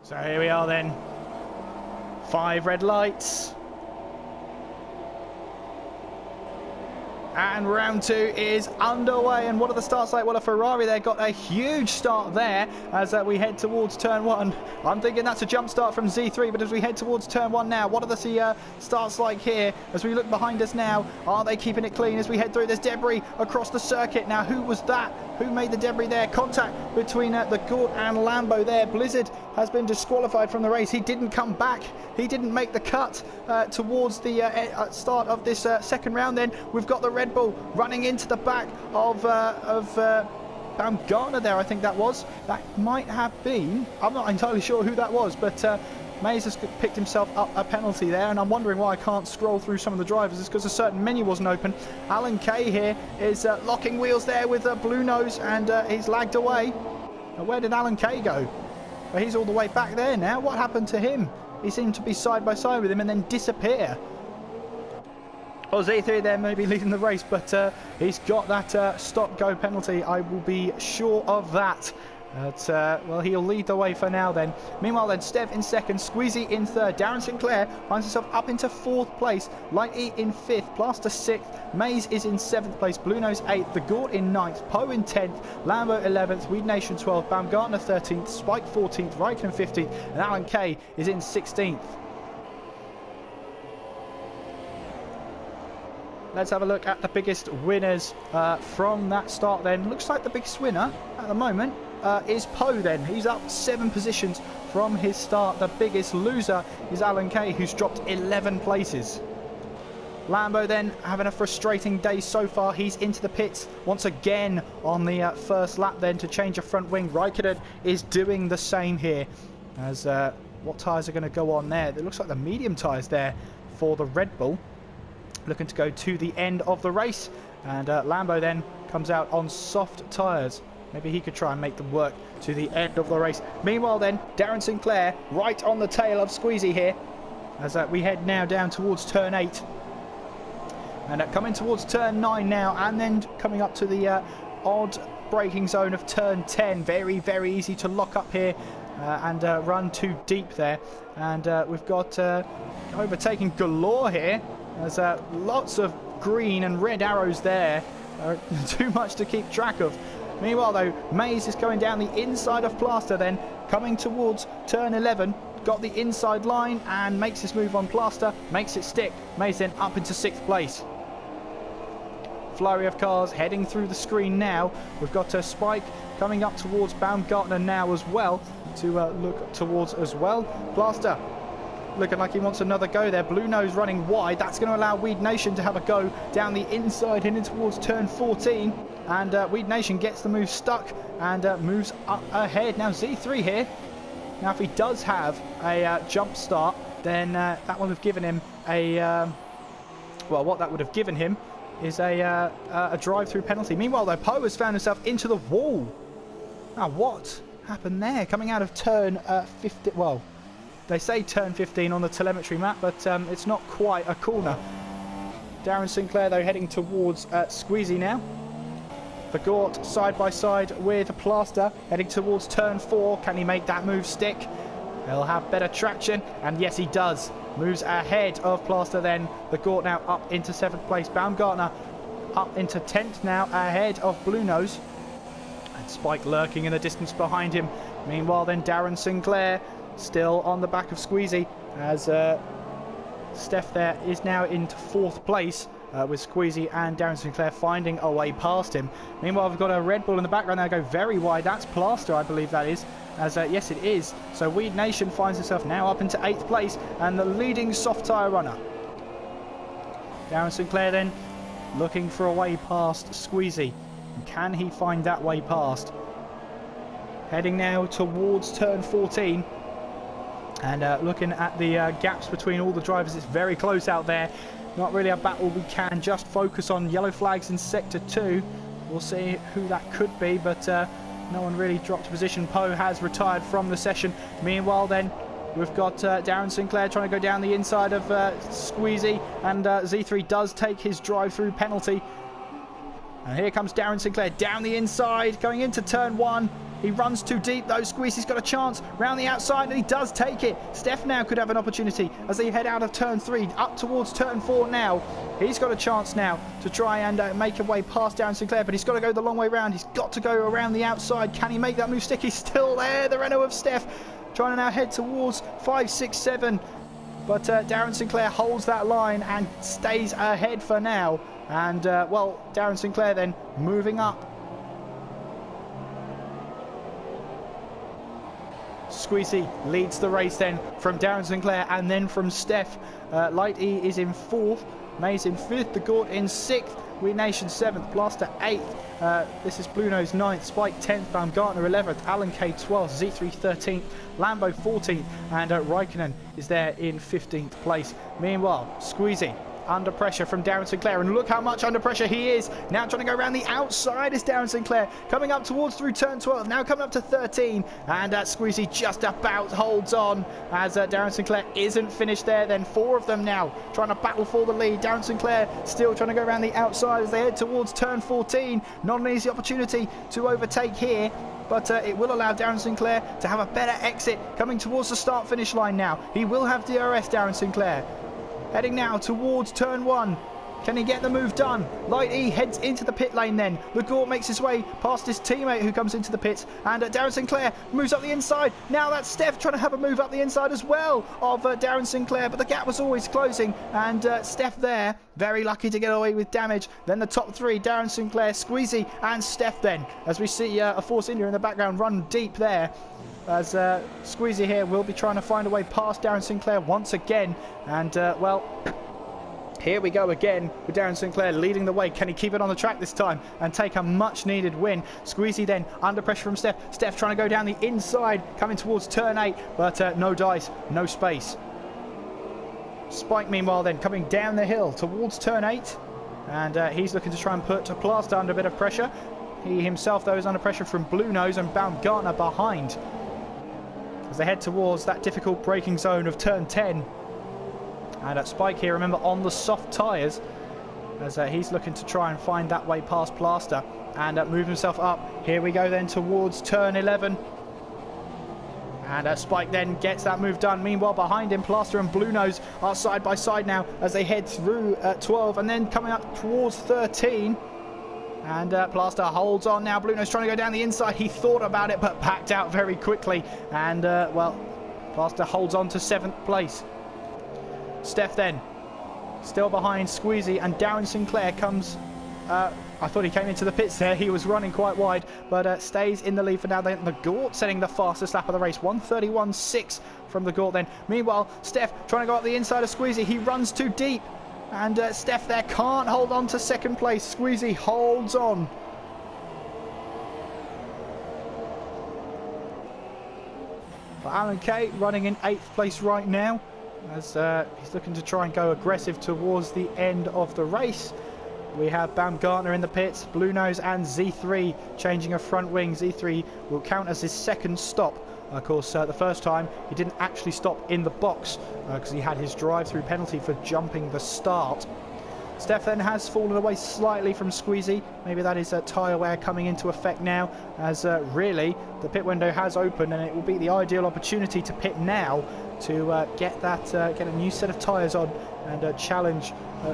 So here we are then, 5 red lights. And round 2 is underway, and what are the starts like? Well, a Ferrari there got a huge start there as we head towards turn 1. I'm thinking that's a jump start from Z3, but as we head towards turn 1 now, what are the starts like here? As we look behind us now, are they keeping it clean as we head through this debris across the circuit? Now, who was that? Who made the debris there? Contact between the Gort and Lambo there. Blizzard has been disqualified from the race. He didn't come back. He didn't make the cut towards the start of this second round. Then we've got the Red Bull running into the back of Baumgartner there, I think that was. That might have been. I'm not entirely sure who that was, but Mays has picked himself up a penalty there, and I'm wondering why I can't scroll through some of the drivers. It's because a certain menu wasn't open. Alan Kay here is locking wheels there with Blue Nose, and he's lagged away. Now, where did Alan Kay go? Well, he's all the way back there now. What happened to him? He seemed to be side by side with him and then disappear. Well, Z3 there may be leading the race, but he's got that stop-go penalty. I will be sure of that. But, well, he'll lead the way for now then. Meanwhile then, Stev in second, Squeezy in third. Darren Sinclair finds himself up into fourth place. Light E in fifth, Plaster sixth. Mays is in seventh place, Blue Nose eighth, The Gort in ninth, Poe in 10th, Lambo 11th, Weed Nation 12th, Baumgartner 13th, Spike 14th, Raikkonen 15th, and Alan Kay is in 16th. Let's have a look at the biggest winners from that start then. Looks like the biggest winner at the moment is Poe then. He's up 7 positions from his start. The biggest loser is Alan Kay, who's dropped 11 places. Lambo then having a frustrating day so far. He's into the pits once again on the first lap then to change a front wing. Raikkonen is doing the same here. As what tyres are going to go on there? It looks like the medium tyres there for the Red Bull. Looking to go to the end of the race, and Lambo then comes out on soft tyres. Maybe he could try and make them work to the end of the race. Meanwhile then, Darren Sinclair right on the tail of Squeezy here as we head now down towards turn 8 and coming towards turn 9 now, and then coming up to the odd braking zone of turn 10. Very easy to lock up here and run too deep there, and we've got overtaking galore here. There's lots of green and red arrows there. Too much to keep track of. Meanwhile though, Mays is going down the inside of Plaster then, coming towards turn 11. Got the inside line and makes his move on Plaster, makes it stick. Mays then up into 6th place. Flurry of cars heading through the screen now. We've got Spike coming up towards Baumgartner now as well, to look towards as well. Plaster looking like he wants another go there. Blue Nose running wide. That's going to allow Weed Nation to have a go down the inside, heading towards turn 14. And Weed Nation gets the move stuck and moves up ahead. Now Z3 here. Now if he does have a jump start, then that would have given him a... well, what that would have given him is a drive-through penalty. Meanwhile though, Poe has found himself into the wall. Now what happened there? Coming out of turn 50... well, they say turn 15 on the telemetry map, but it's not quite a corner. Darren Sinclair, though, heading towards Squeezy now. The Gort side by side with Plaster, heading towards turn 4. Can he make that move stick? He'll have better traction, and yes, he does. Moves ahead of Plaster then. The Gort now up into 7th place. Baumgartner up into 10th now, ahead of Blue Nose. And Spike lurking in the distance behind him. Meanwhile, then Darren Sinclair still on the back of Squeezy, as Steph there is now into 4th place with Squeezy and Darren Sinclair finding a way past him. Meanwhile, we've got a Red Bull in the background there, go very wide. That's Plaster, I believe that is, as yes it is. So Weed Nation finds himself now up into 8th place and the leading soft tyre runner. Darren Sinclair then looking for a way past Squeezy. Can he find that way past? Heading now towards turn 14. And looking at the gaps between all the drivers, it's very close out there. Not really a battle we can just focus on. Yellow flags in sector 2. We'll see who that could be, but no one really dropped position. Poe has retired from the session. Meanwhile then, we've got Darren Sinclair trying to go down the inside of Squeezy, and Z3 does take his drive-through penalty. And here comes Darren Sinclair down the inside, going into turn 1. He runs too deep though. Squeezy's got a chance round the outside, and he does take it. Steph now could have an opportunity as they head out of turn 3 up towards turn 4 now. He's got a chance now to try and make a way past Darren Sinclair, but he's got to go the long way round. He's got to go around the outside. Can he make that move stick? He's still there. The Renault of Steph trying to now head towards 5, 6, 7. But Darren Sinclair holds that line and stays ahead for now. And well, Darren Sinclair then moving up. Squeezy leads the race then from Darren Sinclair and then from Steph. Light E is in 4th, Mays in 5th, the Gort in 6th, We Nation 7th, Blaster 8th. This is Blue Nose 9th, Spike 10th, Baumgartner 11th, Alan K 12th, Z3 13th, Lambo 14th, and Raikkonen is there in 15th place. Meanwhile, Squeezy under pressure from Darren Sinclair, and look how much under pressure he is. Now trying to go around the outside is Darren Sinclair, coming up towards through turn 12, now coming up to 13, and Squeezy just about holds on as Darren Sinclair isn't finished there. Then 4 of them now trying to battle for the lead. Darren Sinclair still trying to go around the outside as they head towards turn 14. Not an easy opportunity to overtake here, but it will allow Darren Sinclair to have a better exit coming towards the start finish line now. He will have DRS, Darren Sinclair. Heading now towards turn 1. Can he get the move done? Light E heads into the pit lane then. Legort makes his way past his teammate who comes into the pits. And Darren Sinclair moves up the inside. Now that's Steph trying to have a move up the inside as well of Darren Sinclair. But the gap was always closing. And Steph there, very lucky to get away with damage. Then the top 3, Darren Sinclair, Squeezy and Steph then. As we see a Force India in the background run deep there. As Squeezy here will be trying to find a way past Darren Sinclair once again. And, well, here we go again with Darren Sinclair leading the way. Can he keep it on the track this time and take a much-needed win? Squeezy then under pressure from Steph. Steph trying to go down the inside, coming towards turn 8, but no dice, no space. Spike, meanwhile, then coming down the hill towards turn 8. And he's looking to try and put Plaster under a bit of pressure. He himself, though, is under pressure from Blue Nose and Baumgartner behind as they head towards that difficult braking zone of turn 10. And Spike here, remember, on the soft tyres, as he's looking to try and find that way past Plaster and move himself up. Here we go then towards turn 11. And Spike then gets that move done. Meanwhile, behind him, Plaster and Blue Nose are side by side now as they head through 12 and then coming up towards 13. And Plaster holds on now. Blue Nose trying to go down the inside. He thought about it, but backed out very quickly. And, well, Plaster holds on to 7th place. Steph then, still behind Squeezy, and Darren Sinclair comes... I thought he came into the pits there. He was running quite wide, but stays in the lead for now. Then the Gort setting the fastest lap of the race. 1:31.6 from the Gort then. Meanwhile, Steph trying to go up the inside of Squeezy. He runs too deep. And Steph there can't hold on to 2nd place. Squeezy holds on. For Alan K running in 8th place right now, as he's looking to try and go aggressive towards the end of the race. We have Baumgartner in the pits, Blue Nose and Z3 changing a front wing. Z3 will count as his 2nd stop. Of course, the first time he didn't actually stop in the box because he had his drive-through penalty for jumping the start. Steph then has fallen away slightly from Squeezy. Maybe that is tyre wear coming into effect now, as really the pit window has opened, and it will be the ideal opportunity to pit now to get a new set of tyres on and challenge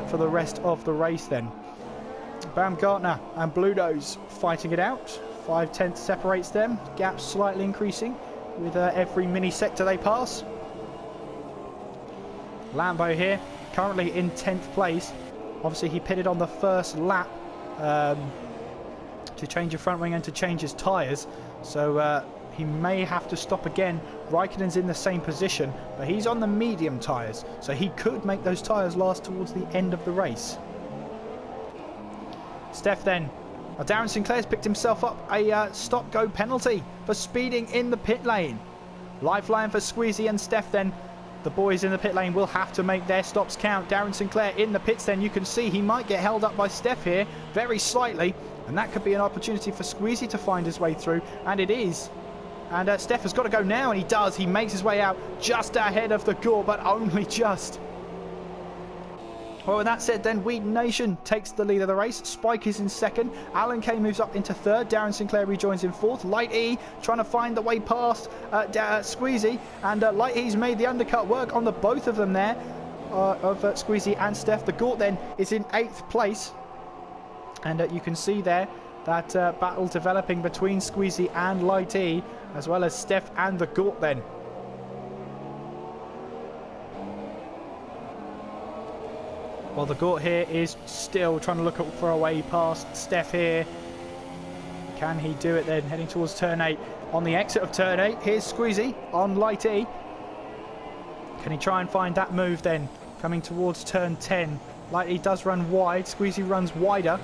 for the rest of the race then. Baumgartner and Blue Nose fighting it out. 5/10 separates them. Gap slightly increasing with every mini sector they pass. Lambo here, currently in 10th place. Obviously he pitted on the first lap to change your front wing and to change his tyres. So he may have to stop again. Raikkonen's in the same position, but he's on the medium tyres. So he could make those tyres last towards the end of the race. Steph then. Darren Sinclair's picked himself up a stop-go penalty for speeding in the pit lane. Lifeline for Squeezy and Steph then. The boys in the pit lane will have to make their stops count. Darren Sinclair in the pits then. You can see he might get held up by Steph here very slightly. And that could be an opportunity for Squeezy to find his way through. And it is. And Steph has got to go now, and he does. He makes his way out just ahead of the Gore, but only just. Well, with that said, then We Nation takes the lead of the race. Spike is in 2nd. Alan K moves up into 3rd. Darren Sinclair rejoins in 4th. Light E trying to find the way past Squeezy. And Light E's made the undercut work on the both of them there, of Squeezy and Steph. The Gort then is in 8th place. And you can see there that battle developing between Squeezy and Light E, as well as Steph and the Gort then. Well, the Gort here is still trying to look for a way past Steph here. Can he do it then? Heading towards turn 8. On the exit of turn 8, here's Squeezy on Light E. Can he try and find that move then? Coming towards turn 10. Like he does run wide. Squeezy runs wider.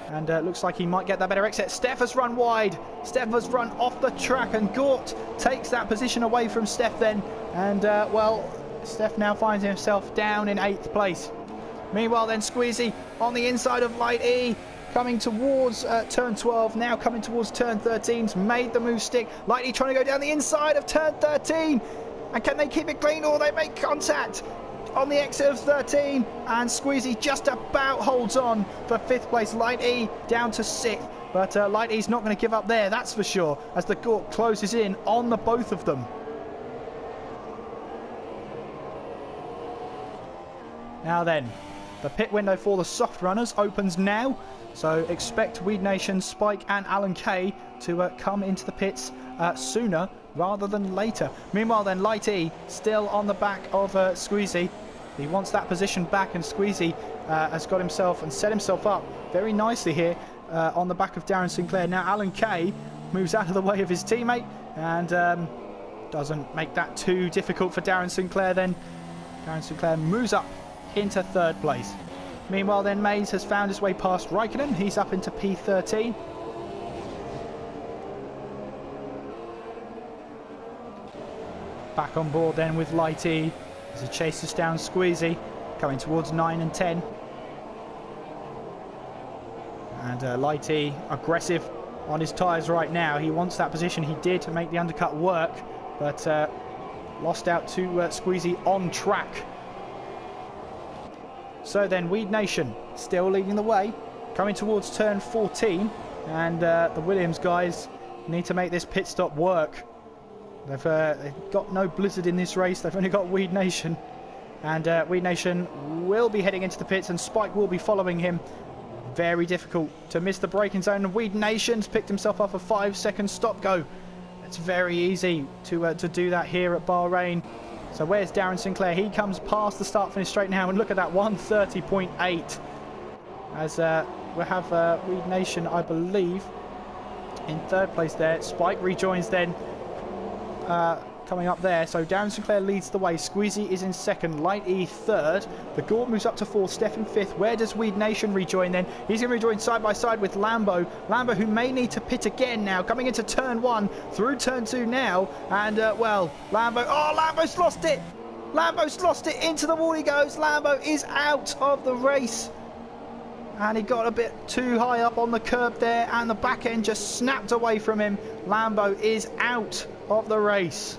And looks like he might get that better exit. Steph has run wide. Steph has run off the track. And Gort takes that position away from Steph then. And, well, Steph now finds himself down in 8th place. Meanwhile then, Squeezy on the inside of Light E. Coming towards turn 12. Now coming towards turn 13. Made the move stick. Light E trying to go down the inside of turn 13. And can they keep it clean or they make contact? On the exit of 13, and Squeezy just about holds on for 5th place. Light E down to 6th, but Light E's not going to give up there, that's for sure, as the Gort closes in on the both of them. Now then, the pit window for the soft runners opens now, so expect Weed Nation, Spike and Alan Kay to come into the pits sooner rather than later. Meanwhile then, Light E still on the back of Squeezy. He wants that position back, and Squeezy has got himself and set himself up very nicely here on the back of Darren Sinclair. Now Alan Kay moves out of the way of his teammate and doesn't make that too difficult for Darren Sinclair then. Darren Sinclair moves up into 3rd place. Meanwhile then, Mays has found his way past Raikkonen. He's up into P13. Back on board then with Light E as he chases down Squeezy, coming towards 9 and 10. And Light E aggressive on his tyres right now. He wants that position. He did to make the undercut work, but lost out to Squeezy on track. So then, Weed Nation still leading the way, coming towards turn 14, and the Williams guys need to make this pit stop work. They've got no Blizzard in this race. They've only got Weed Nation. And Weed Nation will be heading into the pits, and Spike will be following him. Very difficult to miss the braking zone. Weed Nation's picked himself up a 5-second stop-go. It's very easy to do that here at Bahrain. So where's Darren Sinclair? He comes past the start-finish straight now, and look at that, 1:30.8. As we'll have Weed Nation, I believe, in 3rd place there. Spike rejoins then. Coming up there, so Darren Sinclair leads the way. Squeezy is in 2nd, Light E 3rd. The Gort moves up to 4th, Steph in 5th. Where does Weed Nation rejoin then? He's going to rejoin side by side with Lambo. Lambo, who may need to pit again now, coming into turn 1, through turn 2 now. And, well, Lambo, oh, Lambo's lost it! Lambo's lost it, into the wall he goes. Lambo is out of the race. And he got a bit too high up on the curb there, and the back end just snapped away from him. Lambo is out of the race.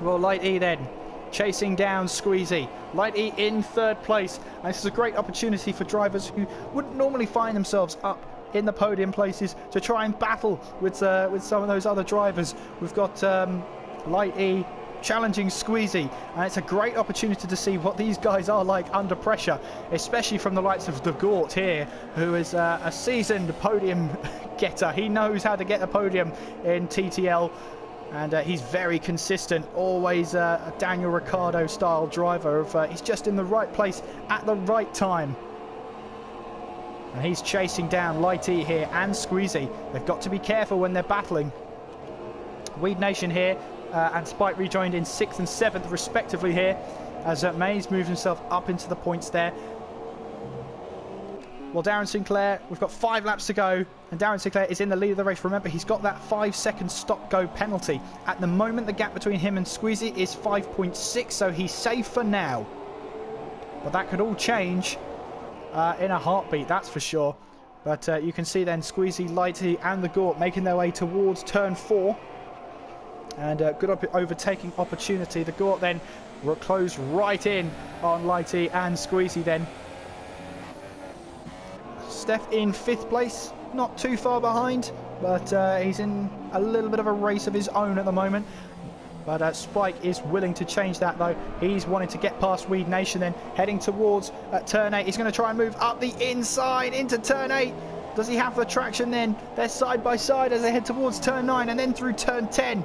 Well, Light E then chasing down Squeezy. Light E in 3rd place. And this is a great opportunity for drivers who wouldn't normally find themselves up in the podium places to try and battle with some of those other drivers. We've got Light E challenging Squeezy, and it's a great opportunity to see what these guys are like under pressure, especially from the likes of the Gort here, who is a seasoned podium getter. He knows how to get a podium in TTL, and he's very consistent, always a Daniel Ricciardo style driver. He's just in the right place at the right time. And he's chasing down Light E here and Squeezy. They've got to be careful when they're battling. Weed Nation here, and Spike rejoined in 6th and 7th respectively here, as Mays moves himself up into the points there. Well, Darren Sinclair, we've got 5 laps to go, and Darren Sinclair is in the lead of the race. Remember, he's got that 5-second stop-go penalty. At the moment, the gap between him and Squeezy is 5.6, so he's safe for now. But that could all change in a heartbeat, that's for sure. But you can see then Squeezy, Lighty and the Gort making their way towards turn 4. And good overtaking opportunity. The Gort then will close right in on Lighty and Squeezy then. Steph in 5th place, not too far behind, but he's in a little bit of a race of his own at the moment. But Spike is willing to change that though. He's wanting to get past Weed Nation then, heading towards turn 8. He's going to try and move up the inside into turn 8. Does he have the traction then? They're side by side as they head towards turn 9 and then through turn 10.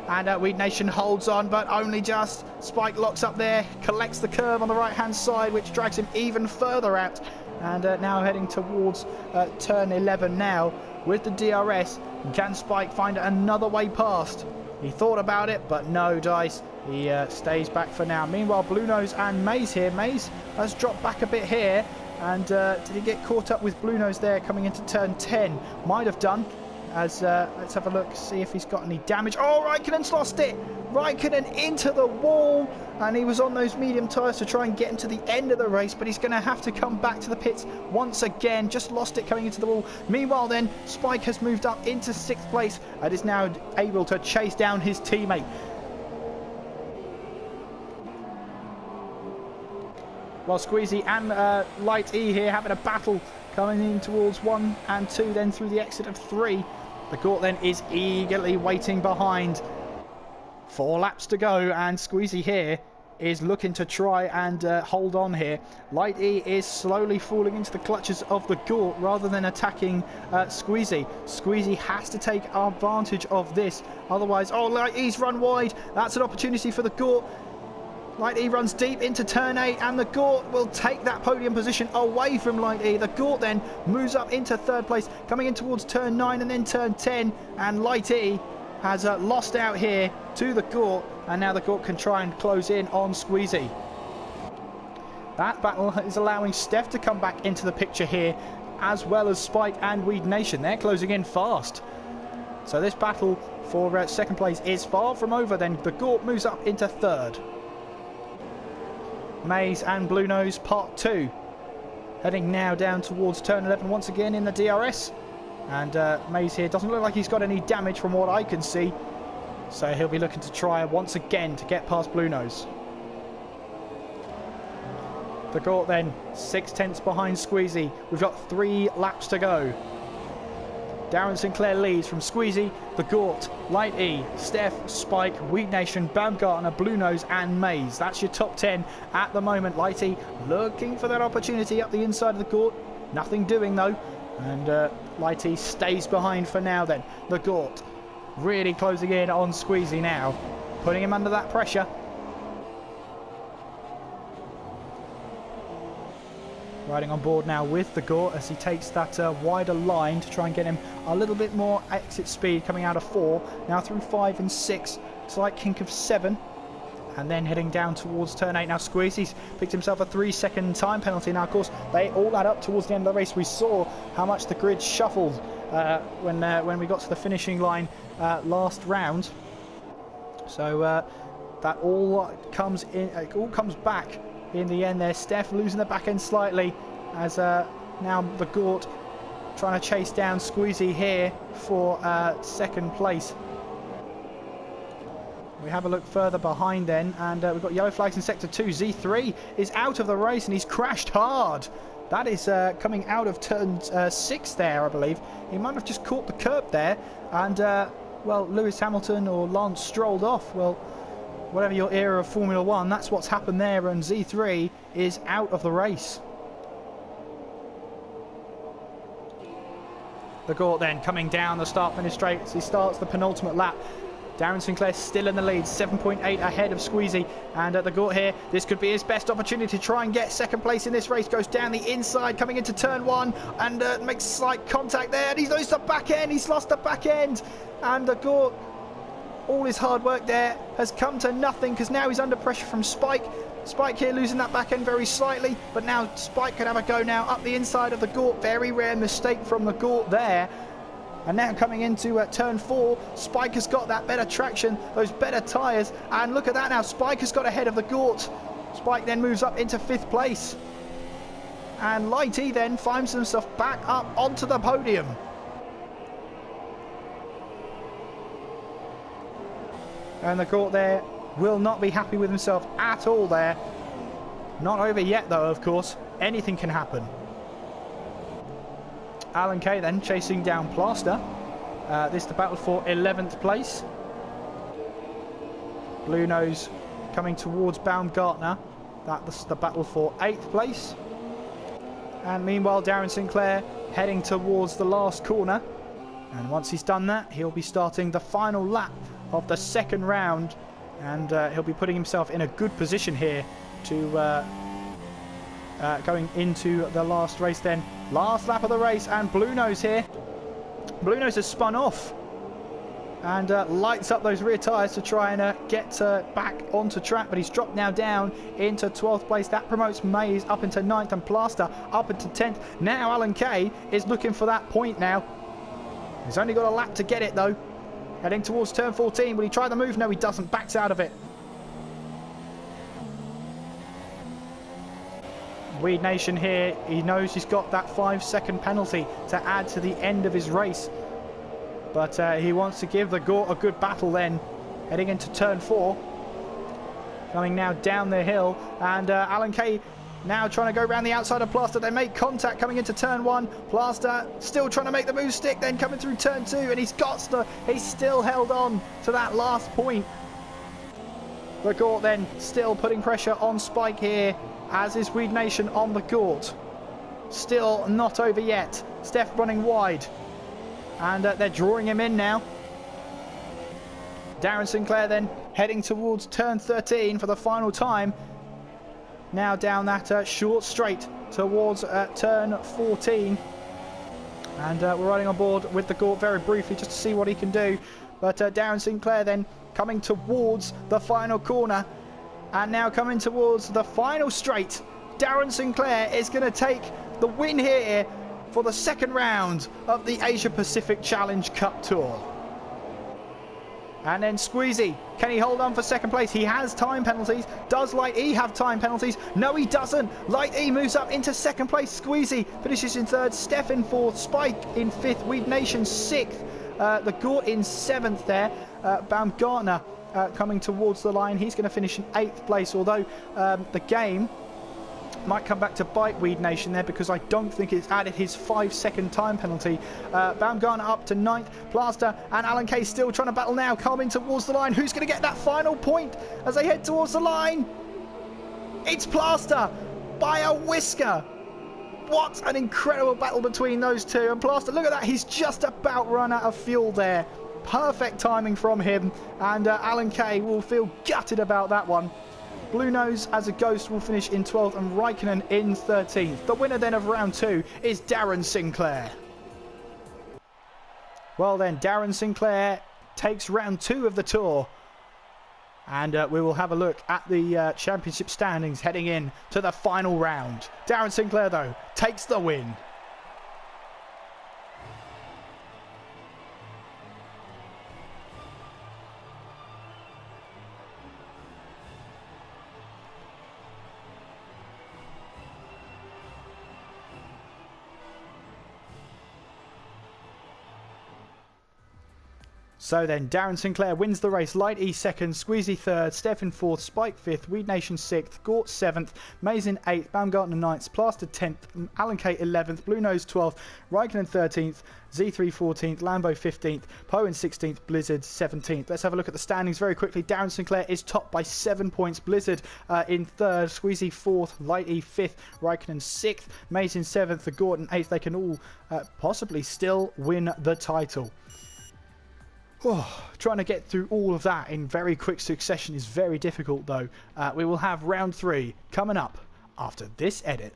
And Weed Nation holds on, but only just. Spike locks up there, collects the curve on the right-hand side, which drags him even further out. And now heading towards turn 11 now with the DRS. Can Spike find another way past? He thought about it, but no dice. He stays back for now. Meanwhile, Blue Nose and Maze here. Maze has dropped back a bit here. And did he get caught up with Blue Nose there coming into turn 10? Might have done. As let's have a look, see if he's got any damage. Oh, Raikkonen's lost it. Raikkonen into the wall, and he was on those medium tyres to try and get him to the end of the race, but he's going to have to come back to the pits once again. Just lost it coming into the wall. Meanwhile then, Spike has moved up into 6th place and is now able to chase down his teammate. While Squeezy and Light E here having a battle coming in towards 1 and 2, then through the exit of 3. The Gort then is eagerly waiting behind. 4 laps to go, and Squeezy here is looking to try and hold on here. Light E is slowly falling into the clutches of the Gort rather than attacking Squeezy. Squeezy has to take advantage of this. Otherwise, oh, Light E's run wide. That's an opportunity for the Gort. Light E runs deep into turn 8, and the Gort will take that podium position away from Light E. The Gort then moves up into 3rd place, coming in towards turn 9 and then turn 10, and Light E has lost out here to the Gort, and now the Gort can try and close in on Squeezy. That battle is allowing Steph to come back into the picture here, as well as Spike and Weed Nation. They're closing in fast. So this battle for 2nd place is far from over then. The Gort moves up into 3rd. Maze and Blue Nose part 2. Heading now down towards turn 11 once again in the DRS. And Maze here doesn't look like he's got any damage from what I can see. So he'll be looking to try once again to get past Blue Nose. The Gort then 6/10 behind Squeezy. We've got 3 laps to go. Darren Sinclair leads from Squeezy, the Gort, Light E, Steph, Spike, Weed Nation, Baumgartner, Blue Nose and Maze. That's your top 10 at the moment. Light E looking for that opportunity up the inside of the Gort. Nothing doing though. And Light E stays behind for now then. The Gort really closing in on Squeezy now, putting him under that pressure. Riding on board now with the Gort as he takes that wider line to try and get him a little bit more exit speed coming out of 4. Now through 5 and 6. Slight kink of 7. And then heading down towards turn 8. Now Squeezy's picked himself a 3-second time penalty. Now of course they all add up towards the end of the race. We saw how much the grid shuffled when we got to the finishing line last round. So that all comes in. It all comes back in the end there. Steph losing the back end slightly as now the Gort trying to chase down Squeezy here for 2nd place. We have a look further behind then, and we've got yellow flags in sector 2. Z3 is out of the race and he's crashed hard. That is coming out of turn 6 there, I believe. He might have just caught the curb there, and well, Lewis Hamilton or Lance strolled off. Well, whatever your era of Formula 1, that's what's happened there, and Z3 is out of the race. The Gort then coming down the start-finish straight as he starts the penultimate lap. Darren Sinclair still in the lead, 7.8 ahead of Squeezy. And at the Gort here, this could be his best opportunity to try and get 2nd place in this race. Goes down the inside, coming into turn 1, and makes slight contact there. And he's lost the back end, he's lost the back end. And the Gort, all his hard work there has come to nothing because now he's under pressure from Spike. Spike here losing that back end very slightly, but now Spike can have a go now up the inside of the Gort. Very rare mistake from the Gort there. And now coming into turn 4, Spike has got that better traction, those better tyres, and look at that now, Spike has got ahead of the Gort. Spike then moves up into 5th place. And Light E then finds himself back up onto the podium. And the Gort there will not be happy with himself at all there. Not over yet though, of course. Anything can happen. Alan Kay then chasing down Plaster. This is the battle for 11th place. Blue Nose coming towards Baumgartner. That's the battle for 8th place. And meanwhile Darren Sinclair heading towards the last corner. And once he's done that, he'll be starting the final lap of the 2nd round. And he'll be putting himself in a good position here to going into the last race then. Last lap of the race, and Blue Nose here. Blue Nose has spun off. and lights up those rear tyres to try and get back onto track, but he's dropped now down into 12th place. That promotes Mays up into 9th and Plaster up into 10th. Now Alan Kay is looking for that point now. He's only got a lap to get it though. Heading towards turn 14. Will he try the move? No, he doesn't. Backs out of it. Weed Nation here, he knows he's got that 5-second penalty to add to the end of his race. But he wants to give the Gort a good battle then. Heading into turn 4. Coming now down the hill. And Alan Kay now trying to go around the outside of Plaster. They make contact coming into turn 1. Plaster still trying to make the move stick. Then coming through turn 2. And he's still held on to that last point. The Gort then still putting pressure on Spike here. As is Weed Nation on the Gort. Still not over yet. Steph running wide. And they're drawing him in now. Darren Sinclair then heading towards turn 13 for the final time. Now down that short straight towards turn 14. And we're riding on board with the Gort very briefly just to see what he can do. But Darren Sinclair then coming towards the final corner. And now coming towards the final straight. Darren Sinclair is going to take the win here for the second round of the Asia Pacific Challenge Cup Tour. And then Squeezy, can he hold on for second place? He has time penalties. Does Light E have time penalties? No, he doesn't. Light E moves up into second place. Squeezy finishes in third. Steph in fourth. Spike in fifth. Weed Nation sixth. The Gort in seventh there. Baumgartner coming towards the line. He's going to finish in 8th place, although the game might come back to bite Weed Nation there because I don't think it's added his 5-second time penalty. Baumgartner up to 9th. Plaster and Alan Kay still trying to battle now, coming towards the line. Who's going to get that final point as they head towards the line? It's Plaster by a whisker. What an incredible battle between those two. And Plaster, look at that, he's just about run out of fuel there. Perfect timing from him, and Alan Kay will feel gutted about that one. Blue Nose as a ghost will finish in 12th and Raikkonen in 13th. The winner then of round 2 is Darren Sinclair. Well then, Darren Sinclair takes round 2 of the tour. And we will have a look at the championship standings heading in to the final round. Darren Sinclair, though, takes the win. So then, Darren Sinclair wins the race. Light E second, Squeezy third, Steph in fourth, Spike fifth, Weed Nation sixth, Gort seventh, Mays in 8th, Baumgartner 9th, Plaster 10th, Alan Kay 11th, Blue Nose 12th, Raikkonen 13th, Z3 14th, Lambo 15th, Poe in 16th, Blizzard 17th. Let's have a look at the standings very quickly. Darren Sinclair is top by 7 points. Blizzard in 3rd, Squeezy 4th, Light E 5th, Raikkonen 6th, Mays in 7th, the Gordon 8th. They can all possibly still win the title. Trying to get through all of that in very quick succession is very difficult though. We will have round 3 coming up after this edit.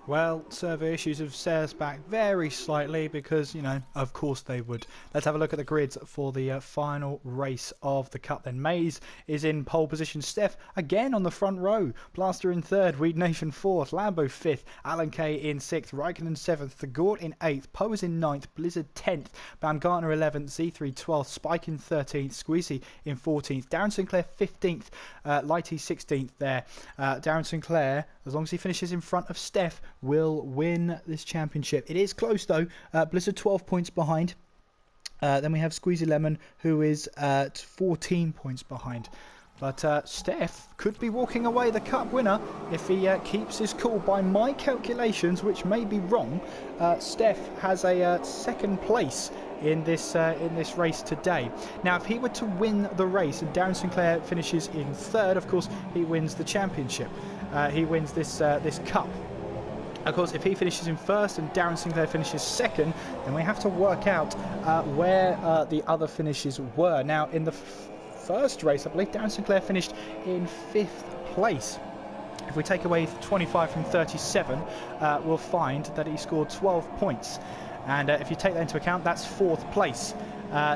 Well, server issues have set us back very slightly because, you know, of course they would. Let's have a look at the grids for the final race of the Cup then. Mays is in pole position. Steph again on the front row. Blaster in 3rd. Weed Nation 4th. Lambo 5th. Alan Kay in 6th. Raikkonen 7th. The Gort in 8th. Poe is in 9th. Blizzard 10th. Baumgartner 11th. Z3 12th. Spike in 13th. Squeezy in 14th. Darren Sinclair 15th. Lighty 16th there. Darren Sinclair, as long as he finishes in front of Steph, will win this championship. It is close though. Blizzard 12 points behind. Then we have Squeezy Lemon, who is 14 points behind. But Steph could be walking away the Cup winner if he keeps his cool. By my calculations, which may be wrong, Steph has a 2nd place in this race today. Now, if he were to win the race and Darren Sinclair finishes in 3rd, of course, he wins the championship. He wins this Cup. Of course, if he finishes in 1st and Darren Sinclair finishes 2nd, then we have to work out where the other finishes were. Now, in the first race, I believe Darren Sinclair finished in 5th place. If we take away 25 from 37, we'll find that he scored 12 points. And if you take that into account, that's 4th place.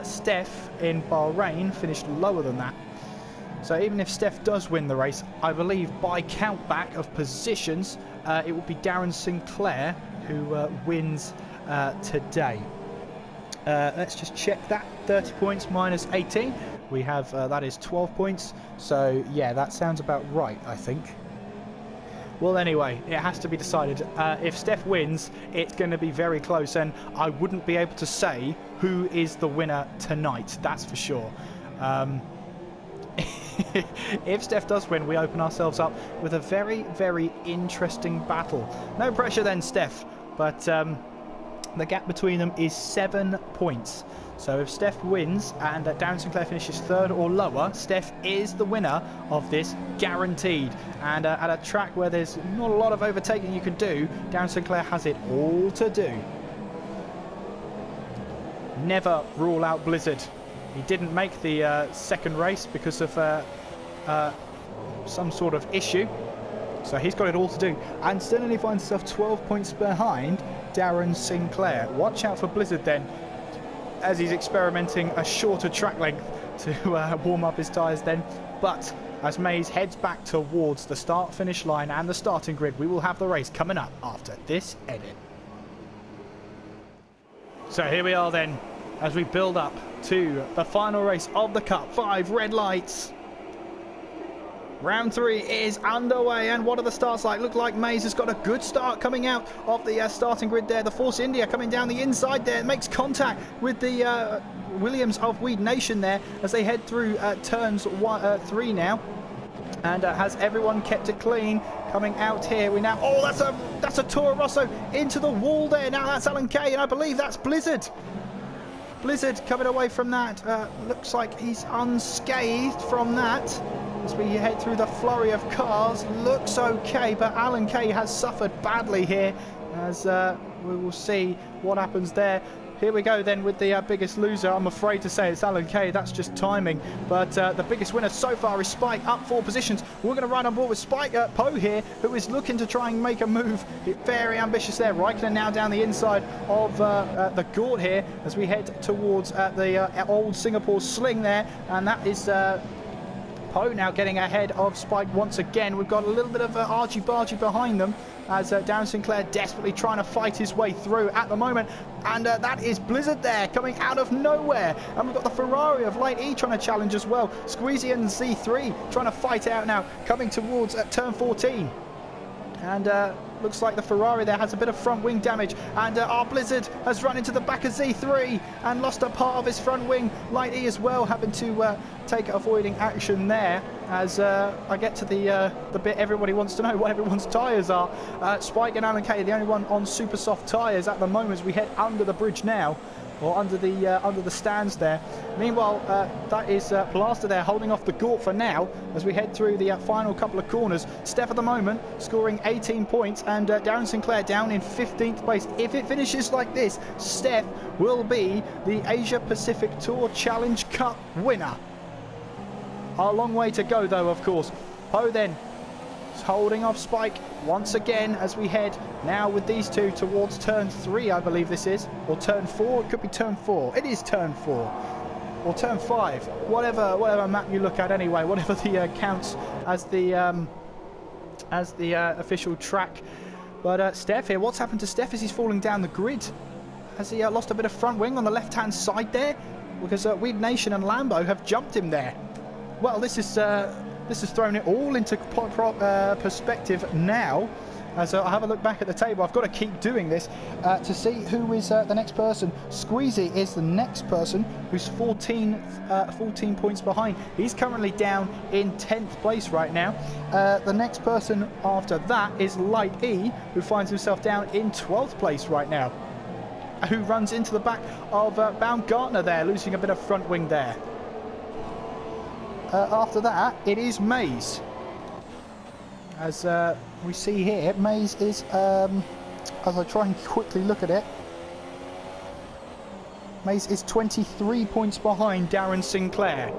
Steph in Bahrain finished lower than that. So even if Steph does win the race, I believe by count back of positions, it will be Darren Sinclair who wins today. Let's just check that. 30 points minus 18. We have, that is 12 points. So yeah, that sounds about right, I think. Well, anyway, it has to be decided. If Steph wins, it's going to be very close, and I wouldn't be able to say who is the winner tonight, that's for sure. If Steph does win, we open ourselves up with a very, very interesting battle. No pressure then, Steph, but the gap between them is 7 points. So if Steph wins and Darren Sinclair finishes third or lower, Steph is the winner of this, guaranteed. And at a track where there's not a lot of overtaking you can do, Darren Sinclair has it all to do. Never rule out Blizzard. He didn't make the second race because of some sort of issue. So he's got it all to do. And still only finds himself 12 points behind Darren Sinclair. Watch out for Blizzard then, as he's experimenting a shorter track length to warm up his tyres then. But as Mays heads back towards the start-finish line and the starting grid, we will have the race coming up after this edit. So here we are then, as we build up to the final race of the Cup. 5 red lights. Round 3 is underway, and what are the starts like? Look like Mays has got a good start coming out of the starting grid there. The Force India coming down the inside there, makes contact with the Williams of Weed Nation there as they head through turns 3 now. And has everyone kept it clean coming out here? We now, oh, that's a Toro Rosso into the wall there. Now that's Alan Kay, and I believe that's Blizzard. Blizzard coming away from that. Looks like he's unscathed from that. As we head through the flurry of cars, looks okay, but Alan Kay has suffered badly here, as we will see what happens there. Here we go then with the biggest loser. I'm afraid to say it's Alan Kay. That's just timing. But the biggest winner so far is Spike, up 4 positions. We're going to ride on board with Spike Poe here, who is looking to try and make a move. Very ambitious there. Raikkonen now down the inside of the Gort here as we head towards the old Singapore Sling there. And that is Poe now getting ahead of Spike once again. We've got a little bit of argy-bargy behind them as Darren Sinclair desperately trying to fight his way through at the moment. And that is Blizzard there coming out of nowhere. And we've got the Ferrari of Light E trying to challenge as well. Squeezy and Z3 trying to fight out now, coming towards turn 14. And looks like the Ferrari there has a bit of front wing damage, and our Blizzard has run into the back of Z3 and lost a part of his front wing. Light E as well having to take avoiding action there, as I get to the bit everybody wants to know, what everyone's tyres are. Spike and Alan Kay, the only one on super soft tyres at the moment, as we head under the bridge now, or under the stands there. Meanwhile, that is Plaster there holding off the Gort for now as we head through the final couple of corners. Steph at the moment scoring 18 points, and Darren Sinclair down in 15th place. If it finishes like this, Steph will be the Asia Pacific Tour Challenge Cup winner. A long way to go though, of course. Poe then holding off Spike once again as we head now with these two towards turn 3, I believe this is, or turn 4. It could be turn 4. It is turn 4 or turn 5, whatever map you look at anyway, whatever the counts as the official track. But Steph here, what's happened to Steph as he's falling down the grid? Has he lost a bit of front wing on the left hand side there? Because Weed Nation and Lambo have jumped him there. Well, this has thrown it all into perspective now. As I have a look back at the table, I've got to keep doing this to see who is the next person. Squeezy is the next person, who's 14 points behind. He's currently down in 10th place right now. The next person after that is Light E, who finds himself down in 12th place right now, who runs into the back of Baumgartner there, losing a bit of front wing there. After that, it is Mays. As we see here, Mays is, as I try and quickly look at it, Mays is 23 points behind Darren Sinclair.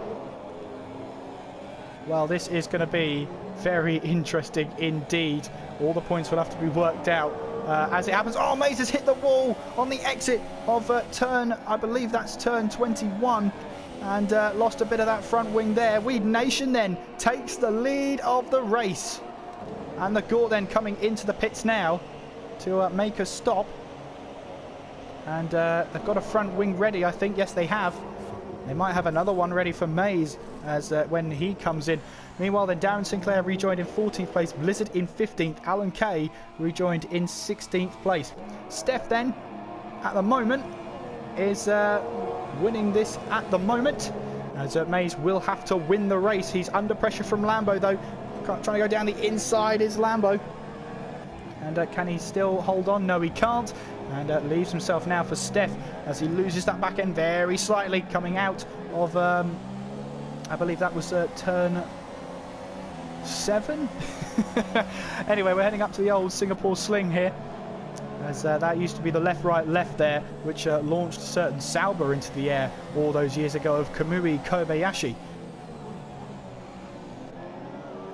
Well, this is going to be very interesting indeed. All the points will have to be worked out as it happens. Oh, Mays has hit the wall on the exit of turn, I believe that's turn 21, and lost a bit of that front wing there. Weed Nation then takes the lead of the race, and the Gort then coming into the pits now to make a stop. And they've got a front wing ready, I think. Yes, they have. They might have another one ready for Mays as when he comes in. Meanwhile, then Darren Sinclair rejoined in 14th place. Blizzard in 15th. Alan Kay rejoined in 16th place. Steph then, at the moment, is winning this at the moment. As Mays will have to win the race. He's under pressure from Lambo, though. Trying to go down the inside is Lambo. And can he still hold on? No, he can't. And leaves himself now for Steph as he loses that back end very slightly, coming out of, I believe that was turn 7. Anyway, we're heading up to the old Singapore Sling here, as that used to be the left, right, left there, which launched a certain Sauber into the air all those years ago of Kamui Kobayashi.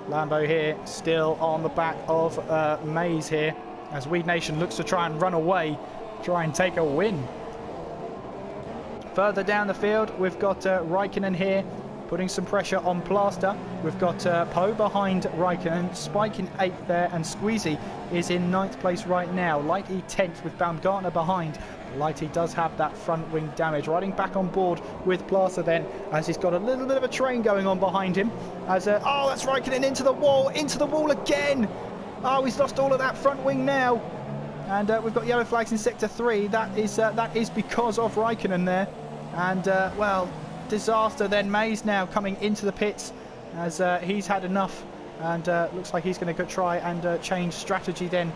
Lambo here, still on the back of Mays here, as Weed Nation looks to try and run away, try and take a win. Further down the field, we've got Raikkonen here, putting some pressure on Plaster. We've got Poe behind Raikkonen, Spike in 8th there, and Squeezy is in 9th place right now. Lighty 10th with Baumgartner behind. Lighty does have that front wing damage. Riding back on board with Plaster then, as he's got a little bit of a train going on behind him. As oh, that's Raikkonen into the wall again. Oh, he's lost all of that front wing now. And we've got yellow flags in Sector 3. That is because of Raikkonen there. And, well, disaster then. Mays now coming into the pits as he's had enough. And looks like he's going to try and change strategy then.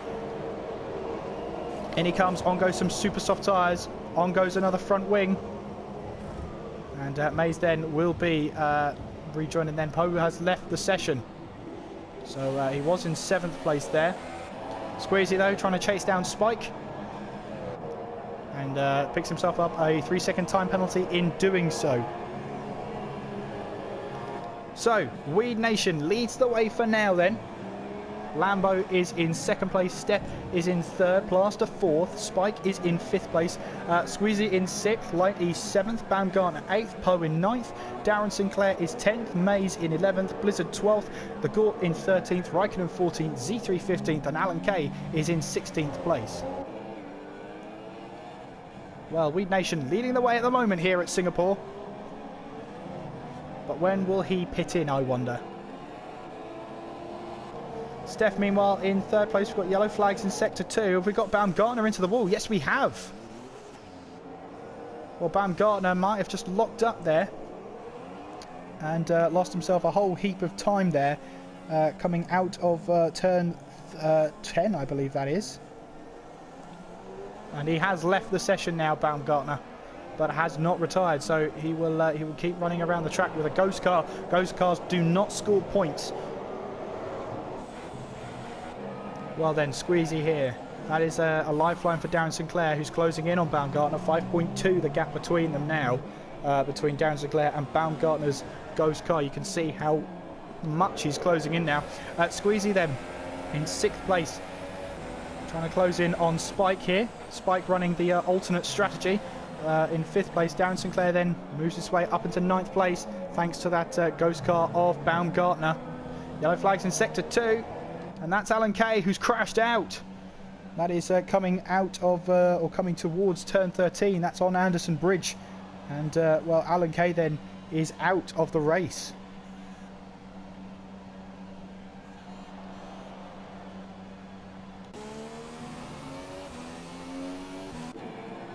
In he comes. On goes some super soft tyres. On goes another front wing. And Mays then will be rejoining then. Poe has left the session. So he was in 7th place there. Squeezy though trying to chase down Spike. And picks himself up a 3-second time penalty in doing so. So Weed Nation leads the way for now then. Lambo is in 2nd place, Step is in 3rd, Plaster 4th, Spike is in 5th place, Squeezy in 6th, Lighty 7th, Baumgartner 8th, Poe in 9th, Darren Sinclair is 10th, Mays in 11th, Blizzard 12th, The Gort in 13th, Raikkonen 14th, Z3 15th, and Alan Kay is in 16th place. Well, Weed Nation leading the way at the moment here at Singapore. But when will he pit in, I wonder? Steph, meanwhile, in 3rd place. We've got yellow flags in Sector 2. Have we got Baumgartner into the wall? Yes, we have. Well, Baumgartner might have just locked up there and lost himself a whole heap of time there, coming out of turn 10, I believe that is. And he has left the session now, Baumgartner, but has not retired. So he will keep running around the track with a ghost car. Ghost cars do not score points. Well then, Squeezy here. That is a lifeline for Darren Sinclair, who's closing in on Baumgartner. 5.2 the gap between them now, between Darren Sinclair and Baumgartner's ghost car. You can see how much he's closing in now. Squeezy then in 6th place, trying to close in on Spike here. Spike running the alternate strategy. In 5th place, Darren Sinclair then moves his way up into 9th place, thanks to that ghost car of Baumgartner. Yellow flags in Sector 2. And that's Alan Kay, who's crashed out. That is coming out of, or coming towards turn 13. That's on Anderson Bridge. And, well, Alan Kay then is out of the race.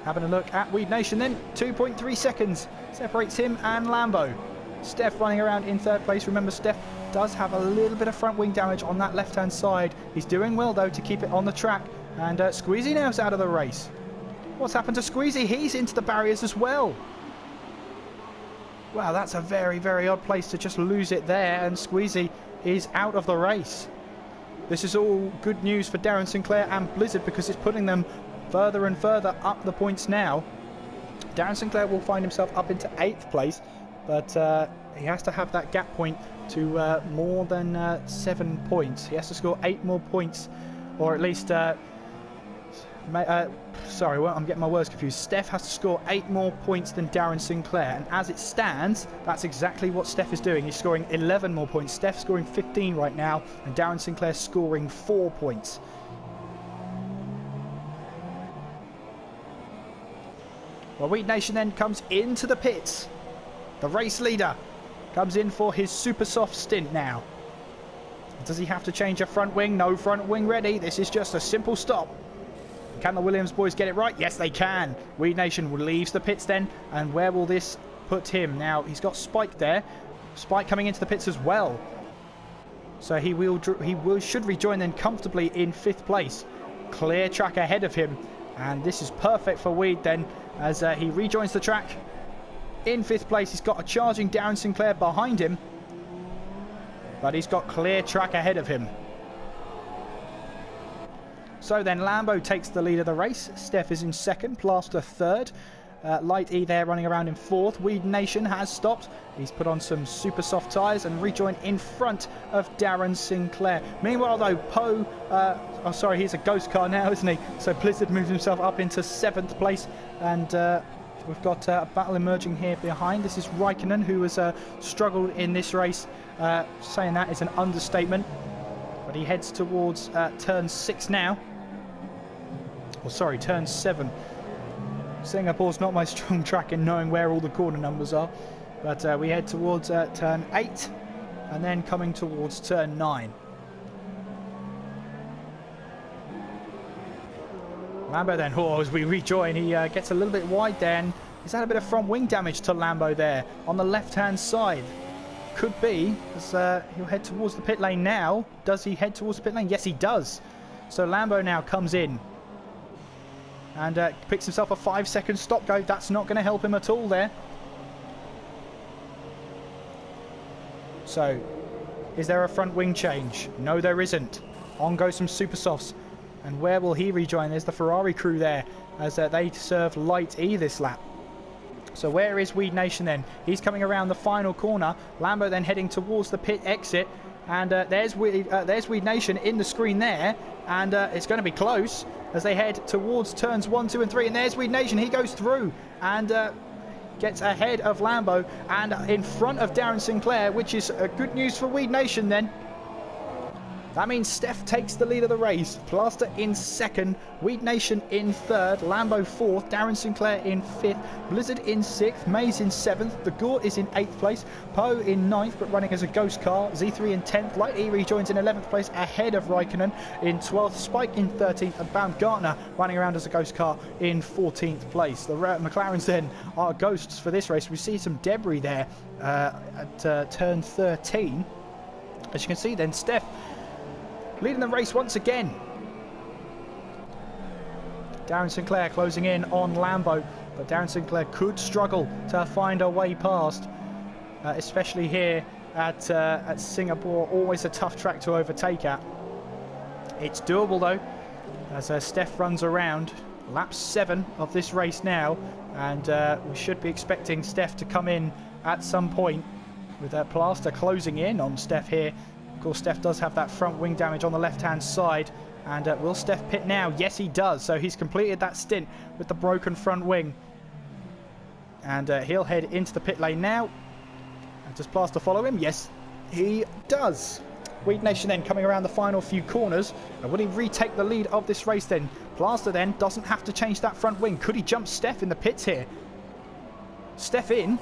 Having a look at Weed Nation then. 2.3 seconds separates him and Lambo. Steph running around in 3rd place. Remember, Steph does have a little bit of front wing damage on that left-hand side. He's doing well, though, to keep it on the track. And Squeezy now's out of the race. What's happened to Squeezy? He's into the barriers as well. Wow, that's a very, very odd place to just lose it there. And Squeezy is out of the race. This is all good news for Darren Sinclair and Blizzard, because it's putting them further and further up the points now. Darren Sinclair will find himself up into 8th place, but he has to have that gap point to more than 7 points. He has to score 8 more points, or at least Sorry, well, I'm getting my words confused. Steph has to score 8 more points than Darren Sinclair, and as it stands, that's exactly what Steph is doing. He's scoring 11 more points. Steph's scoring 15 right now, and Darren Sinclair's scoring 4 points. Well, Weed Nation then comes into the pits. The race leader comes in for his super soft stint now. Does he have to change a front wing? No front wing ready. This is just a simple stop. Can the Williams boys get it right? Yes, they can. Weed Nation leaves the pits then. And where will this put him? Now, he's got Spike there. Spike coming into the pits as well. So he should rejoin then comfortably in 5th place. Clear track ahead of him. And this is perfect for Weed then as he rejoins the track. In 5th place, he's got a charging Darren Sinclair behind him. But he's got clear track ahead of him. So then Lambo takes the lead of the race. Steph is in 2nd, Plaster 3rd. Light E there running around in 4th. Weed Nation has stopped. He's put on some super soft tyres and rejoined in front of Darren Sinclair. Meanwhile though, Poe, oh sorry, he's a ghost car now, isn't he? So Blizzard moves himself up into 7th place, and we've got a battle emerging here behind. This is Raikkonen, who has struggled in this race. Saying that is an understatement. But he heads towards turn 6 now. Or sorry, turn 7. Singapore's not my strong track in knowing where all the corner numbers are. But we head towards turn 8. And then coming towards turn 9. Lambo then, as we rejoin, he gets a little bit wide then. He's had a bit of front wing damage to Lambo there on the left-hand side. Could be, as he'll head towards the pit lane now. Does he head towards the pit lane? Yes, he does. So Lambo now comes in and picks himself a 5-second stop go. That's not going to help him at all there. So, is there a front wing change? No, there isn't. On goes some super softs. And where will he rejoin? There's the Ferrari crew there as they serve Light E this lap. So where is Weed Nation then? He's coming around the final corner. Lambo then heading towards the pit exit. And there's Weed Nation in the screen there. And it's going to be close as they head towards turns 1, 2 and 3. And there's Weed Nation. He goes through and gets ahead of Lambo and in front of Darren Sinclair, which is good news for Weed Nation then. That means Steph takes the lead of the race. Plaster in 2nd, Weed Nation in 3rd, Lambo 4th, Darren Sinclair in 5th, Blizzard in 6th, Maze in 7th, the Gort is in 8th place, Poe in 9th but running as a ghost car, Z3 in 10th, Light E rejoins in 11th place ahead of Raikkonen in 12th, Spike in 13th and Baumgartner running around as a ghost car in 14th place. The McLarens then are ghosts for this race. We see some debris there at turn 13. As you can see then, Steph leading the race once again. Darren Sinclair closing in on Lambo, but Darren Sinclair could struggle to find a way past, especially here at Singapore. Always a tough track to overtake at. It's doable though, as Steph runs around. Lap 7 of this race now, and we should be expecting Steph to come in at some point, with Plaster closing in on Steph here. Of course, Steph does have that front wing damage on the left-hand side. And will Steph pit now? Yes, he does. So he's completed that stint with the broken front wing. And he'll head into the pit lane now. And does Plaster follow him? Yes, he does. Weed Nation then coming around the final few corners. And will he retake the lead of this race then? Plaster then doesn't have to change that front wing. Could he jump Steph in the pits here? Steph in.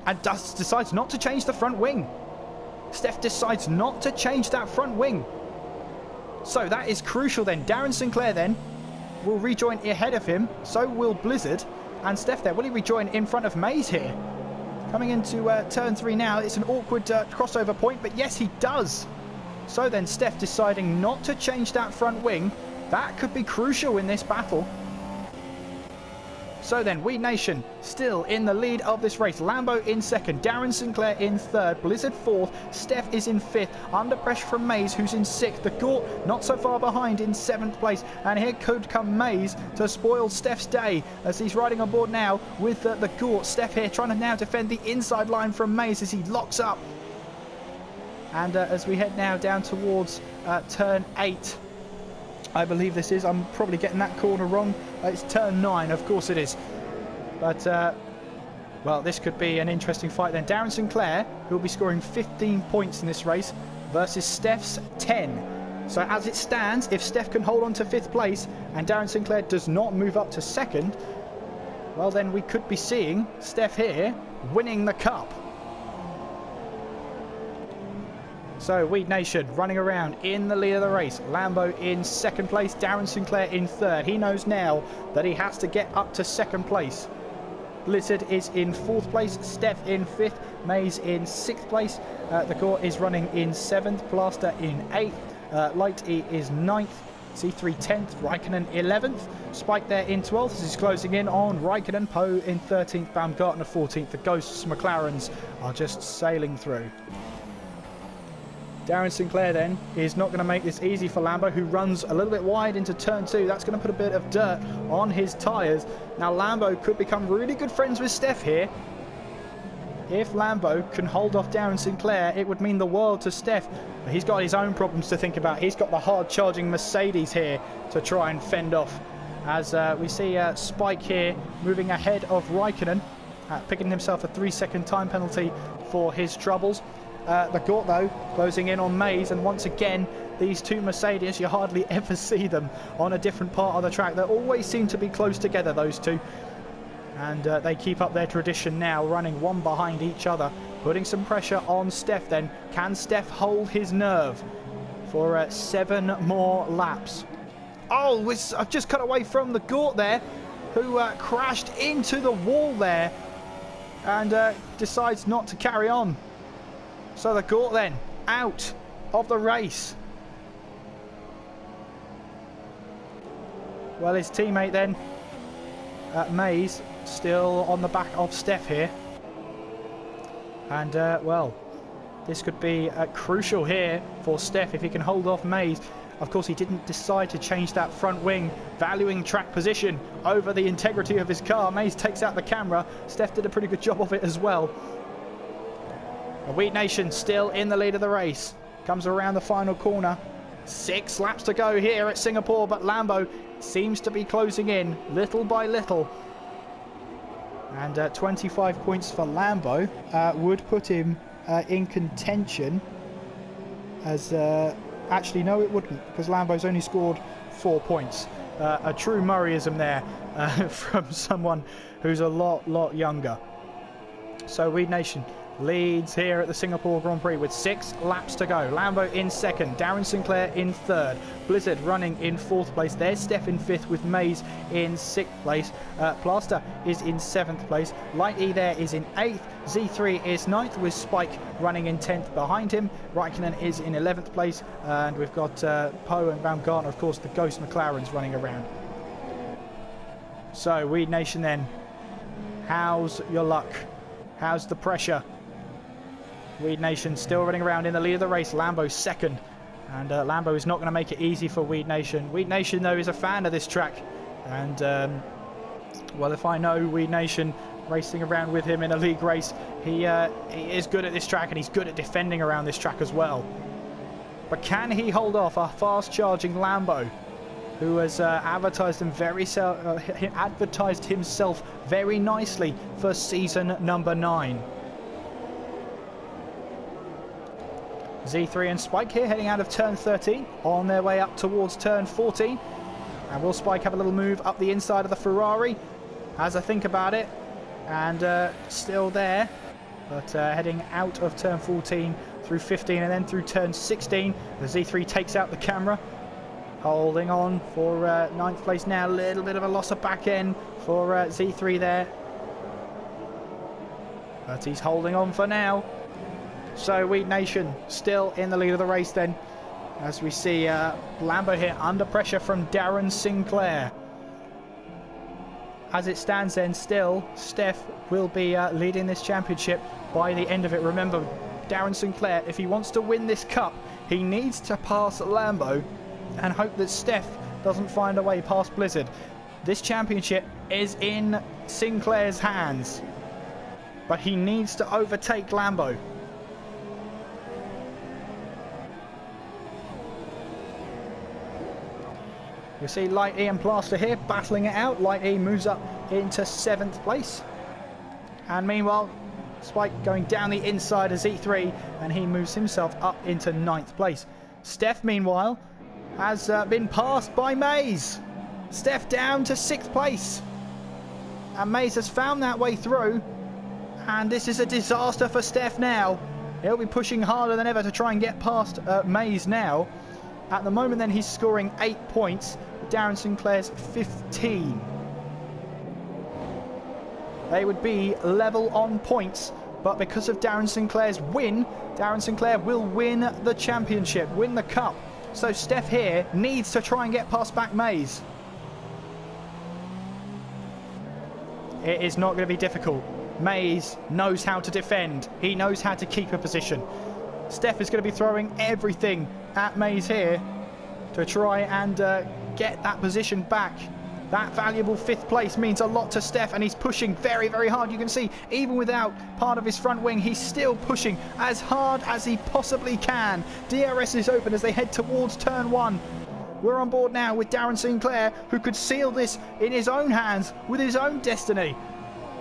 And decides not to change the front wing. Steph decides not to change that front wing. So that is crucial then. Darren Sinclair then will rejoin ahead of him. So will Blizzard. And Steph there. Will he rejoin in front of Maze here? Coming into turn 3 now. It's an awkward crossover point. But yes, he does. So then Steph deciding not to change that front wing. That could be crucial in this battle. So then, Weed Nation still in the lead of this race. Lambo in 2nd, Darren Sinclair in 3rd, Blizzard 4th, Steph is in 5th, under pressure from Maze, who's in 6th. The Gort not so far behind in 7th place. And here could come Maze to spoil Steph's day as he's riding on board now with the Gort. Steph here trying to now defend the inside line from Maze as he locks up. And as we head now down towards turn 8. I believe this is. I'm probably getting that corner wrong. It's turn 9, of course it is. But, well, this could be an interesting fight then. Darren Sinclair, who will be scoring 15 points in this race, versus Steph's 10. So as it stands, if Steph can hold on to 5th place and Darren Sinclair does not move up to 2nd, well, then we could be seeing Steph here winning the cup. So Weed Nation running around in the lead of the race. Lambo in 2nd place, Darren Sinclair in 3rd. He knows now that he has to get up to 2nd place. Blizzard is in 4th place, Steph in 5th, Maze in 6th place. The Court is running in 7th, Plaster in 8th, Light E is 9th, C3 10th, Raikkonen 11th, Spike there in 12th as he's closing in on Raikkonen, Poe in 13th, Baumgartner 14th. The Ghosts McLarens are just sailing through. Darren Sinclair then is not going to make this easy for Lambo, who runs a little bit wide into turn 2. That's going to put a bit of dirt on his tyres. Now Lambo could become really good friends with Steph here. If Lambo can hold off Darren Sinclair, it would mean the world to Steph. But he's got his own problems to think about. He's got the hard-charging Mercedes here to try and fend off. As we see Spike here moving ahead of Raikkonen, picking himself a 3-second time penalty for his troubles. The Gort, though, closing in on Maze, and once again, these two Mercedes, you hardly ever see them on a different part of the track. They always seem to be close together, those two. And they keep up their tradition now, running one behind each other, putting some pressure on Steph then. Can Steph hold his nerve for 7 more laps? Oh, I've just cut away from the Gort there, who crashed into the wall there and decides not to carry on. So the Gort then out of the race. Well, his teammate then, Maze, still on the back of Steph here. And, well, this could be crucial here for Steph if he can hold off Maze. Of course, he didn't decide to change that front wing, valuing track position over the integrity of his car. Maze takes out the camera. Steph did a pretty good job of it as well. Weed Nation still in the lead of the race. Comes around the final corner. 6 laps to go here at Singapore, but Lambo seems to be closing in little by little. And 25 points for Lambo would put him in contention as... actually, no, it wouldn't, because Lambo's only scored 4 points. A true Murrayism there from someone who's a lot younger. So Weed Nation leads here at the Singapore Grand Prix with 6 laps to go. Lambo in 2nd, Darren Sinclair in 3rd, Blizzard running in 4th place. There's Steph in 5th with Maze in 6th place. Plaster is in 7th place. Light E there is in 8th. Z3 is 9th with Spike running in 10th behind him. Raikkonen is in 11th place, and we've got Poe and Baumgartner, of course, the Ghost McLarens running around. So Weed Nation then, how's your luck? How's the pressure? Weed Nation still running around in the lead of the race. Lambo 2nd. And Lambo is not going to make it easy for Weed Nation. Weed Nation, though, is a fan of this track. And, well, if I know Weed Nation racing around with him in a league race, he is good at this track, and he's good at defending around this track as well. But can he hold off a fast-charging Lambo, who has advertised himself very nicely for season number 9? Z3 and Spike here heading out of turn 13 on their way up towards turn 14. And will Spike have a little move up the inside of the Ferrari as I think about it? And still there, but heading out of turn 14 through 15 and then through turn 16. The Z3 takes out the camera, holding on for 9th place now. A little bit of a loss of back end for Z3 there, but he's holding on for now. So Weed Nation still in the lead of the race then, as we see Lambo here under pressure from Darren Sinclair. As it stands then, still Steph will be leading this championship by the end of it. Remember, Darren Sinclair, if he wants to win this cup, he needs to pass Lambo and hope that Steph doesn't find a way past Blizzard. This championship is in Sinclair's hands, but he needs to overtake Lambo. You see Light E and Plaster here battling it out. Light E moves up into 7th place. And meanwhile, Spike going down the inside as E3, and he moves himself up into 9th place. Steph, meanwhile, has been passed by Maze. Steph down to 6th place. And Maze has found that way through. And this is a disaster for Steph now. He'll be pushing harder than ever to try and get past Maze now. At the moment then he's scoring 8 points. Darren Sinclair's 15. They would be level on points, but because of Darren Sinclair's win, Darren Sinclair will win the championship, win the cup. So Steph here needs to try and get past back Maze. It is not going to be difficult. Maze knows how to defend. He knows how to keep a position. Steph is going to be throwing everything at Maze here to try and get that position back. That valuable 5th place means a lot to Steph, and he's pushing very, very hard. You can see, even without part of his front wing, he's still pushing as hard as he possibly can. DRS is open as they head towards turn 1. We're on board now with Darren Sinclair, who could seal this in his own hands with his own destiny.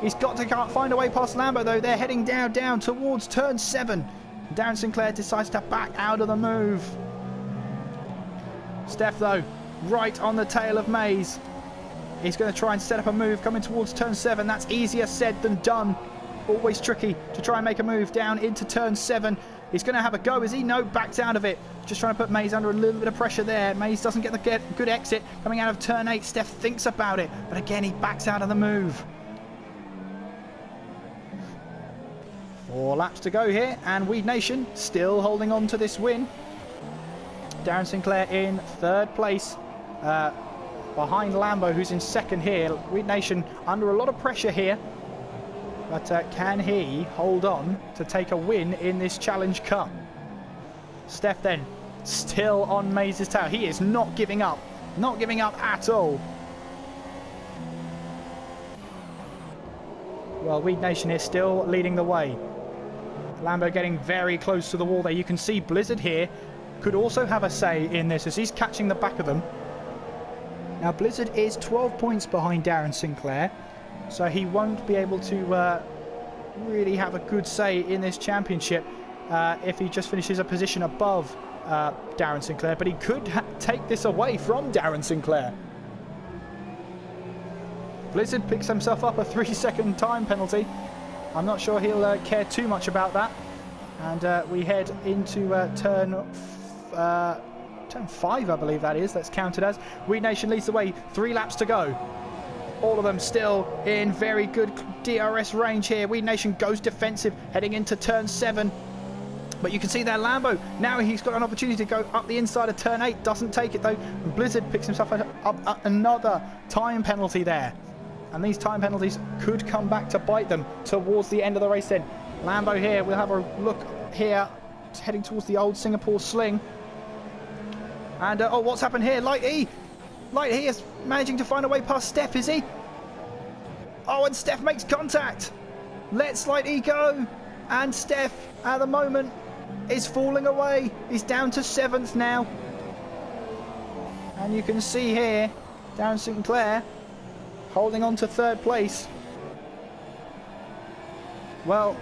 He's got to find a way past Lambo, though. They're heading down towards turn 7. Darren Sinclair decides to back out of the move. Steph, though, right on the tail of Maze. He's going to try and set up a move coming towards turn 7. That's easier said than done. Always tricky to try and make a move down into turn 7. He's going to have a go as he backs out of it. Just trying to put Maze under a little bit of pressure there. Maze doesn't get the good exit coming out of turn 8. Steph thinks about it, but again he backs out of the move. 4 laps to go here, and Weed Nation still holding on to this win. Darren Sinclair in 3rd place. Behind Lambo, who's in 2nd here. Weed Nation under a lot of pressure here. But can he hold on to take a win in this Challenge Cup? Steph then, still on Maze's tail. He is not giving up. Not giving up at all. Well, Weed Nation is still leading the way. Lambo getting very close to the wall there. You can see Blizzard here could also have a say in this as he's catching the back of them. Now Blizzard is 12 points behind Darren Sinclair, so he won't be able to really have a good say in this championship if he just finishes a position above Darren Sinclair, but he could take this away from Darren Sinclair. Blizzard picks himself up a 3-second time penalty. I'm not sure he'll care too much about that. And we head into turn 5, I believe that is. That's counted as. Weed Nation leads the way. 3 laps to go. All of them still in very good DRS range here. Weed Nation goes defensive, heading into turn 7. But you can see there Lambo, now he's got an opportunity to go up the inside of turn 8. Doesn't take it though. Blizzard picks himself up another time penalty there. And these time penalties could come back to bite them towards the end of the race then. Lambo here, we'll have a look here. It's heading towards the old Singapore sling. And, oh, what's happened here? Light E! Light E is managing to find a way past Steph, is he? Oh, and Steph makes contact! Lets Light E go! And Steph, at the moment, is falling away. He's down to 7th now. And you can see here, Darren Sinclair holding on to 3rd place. Well,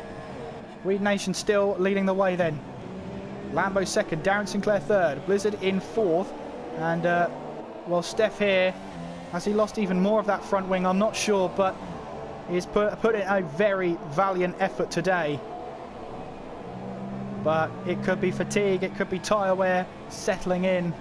Weed Nation still leading the way then. Lambo 2nd, Darren Sinclair 3rd, Blizzard in 4th, and well, Steph here, has he lost even more of that front wing? I'm not sure, but he's put in a very valiant effort today. But it could be fatigue, it could be tyre wear settling in.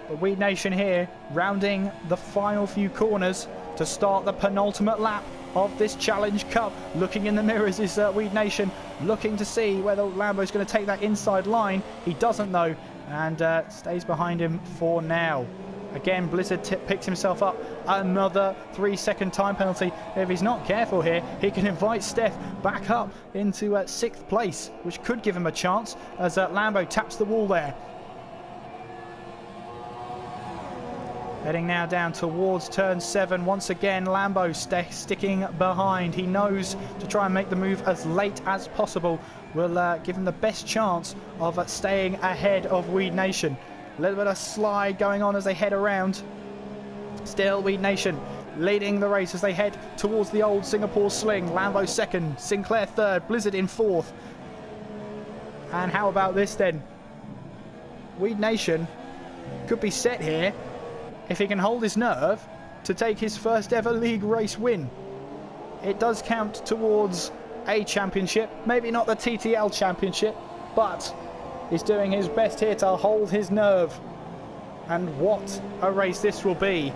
But Weed Nation here, rounding the final few corners to start the penultimate lap of this Challenge Cup. Looking in the mirrors is Weed Nation, looking to see whether Lambo's going to take that inside line. He doesn't though, and stays behind him for now. Again, Blizzard picks himself up another 3-second time penalty. If he's not careful here, he can invite Steph back up into 6th place, which could give him a chance as Lambo taps the wall there. Heading now down towards turn 7. Once again, Lambo sticking behind. He knows to try and make the move as late as possible will give him the best chance of staying ahead of Weed Nation. A little bit of slide going on as they head around. Still Weed Nation leading the race as they head towards the old Singapore Sling. Lambo second, Sinclair third, Blizzard in fourth. And how about this then? Weed Nation could be set here if he can hold his nerve to take his first ever league race win. It does count towards a championship, maybe not the TTL championship, but he's doing his best here to hold his nerve. And what a race this will be.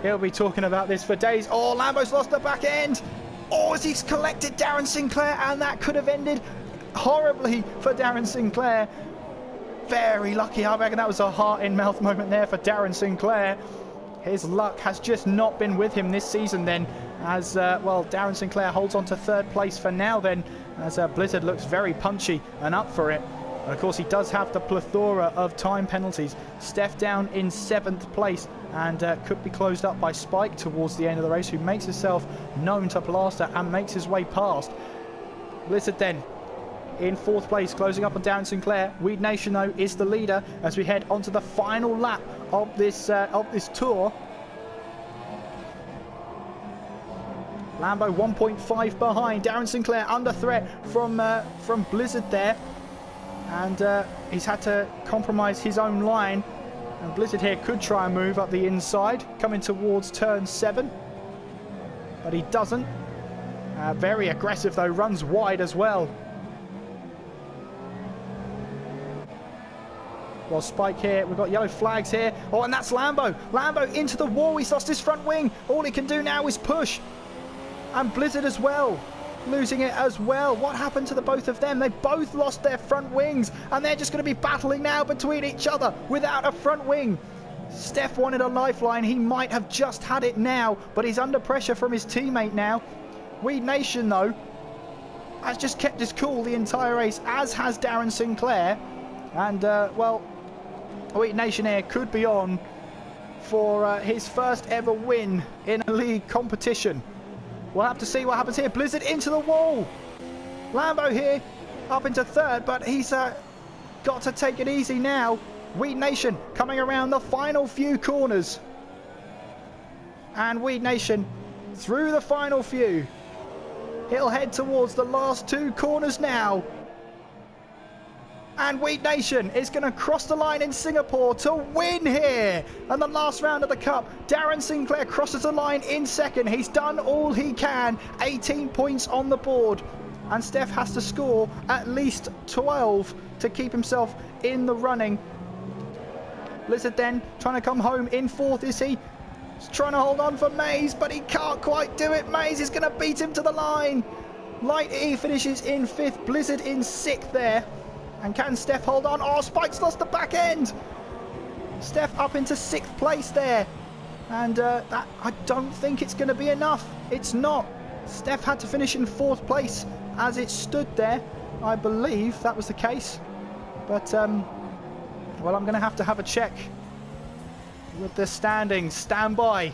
He'll be talking about this for days. Oh, Lambo's lost the back end. Oh, as he's collected Darren Sinclair, and that could have ended horribly for Darren Sinclair. Very lucky. I reckon that was a heart-in-mouth moment there for Darren Sinclair. His luck has just not been with him this season then, as, well, Darren Sinclair holds on to third place for now then, as Blizzard looks very punchy and up for it. And of course, he does have the plethora of time penalties. Steph down in 7th place and could be closed up by Spike towards the end of the race, who makes himself known to Plaster and makes his way past. Blizzard then in 4th place, closing up on Darren Sinclair. Weed Nation, though, is the leader as we head onto the final lap of this tour. Lambo 1.5 behind. Darren Sinclair under threat from Blizzard there. And he's had to compromise his own line. And Blizzard here could try and move up the inside, coming towards turn 7. But he doesn't. Very aggressive though, runs wide as well. Well, Spike here, we've got yellow flags here. Oh, and that's Lambo. Lambo into the wall, he's lost his front wing. All he can do now is push. And Blizzard as well, losing it as well. What happened to the both of them? They both lost their front wings, and they're just going to be battling now between each other without a front wing. Steph wanted a lifeline. He might have just had it now, but he's under pressure from his teammate now. Weed Nation, though, has just kept his cool the entire race, as has Darren Sinclair. And, well, Weed Nation here could be on for his first ever win in a league competition. We'll have to see what happens here. Blizzard into the wall. Lambo here up into 3rd, but he's got to take it easy now. Weed Nation coming around the final few corners. And Weed Nation through the final few. He'll head towards the last 2 corners now. And Weed Nation is going to cross the line in Singapore to win here. And the last round of the Cup, Darren Sinclair crosses the line in 2nd. He's done all he can. 18 points on the board. And Steph has to score at least 12 to keep himself in the running. Blizzard then trying to come home in 4th, is he? He's trying to hold on for Mays, but he can't quite do it. Mays is going to beat him to the line. Light E finishes in 5th. Blizzard in 6th there. And can Steph hold on? Oh, Spike's lost the back end. Steph up into 6th place there. And that, I don't think it's going to be enough. It's not. Steph had to finish in 4th place as it stood there. I believe that was the case. But, well, I'm going to have a check with the standings. Stand by.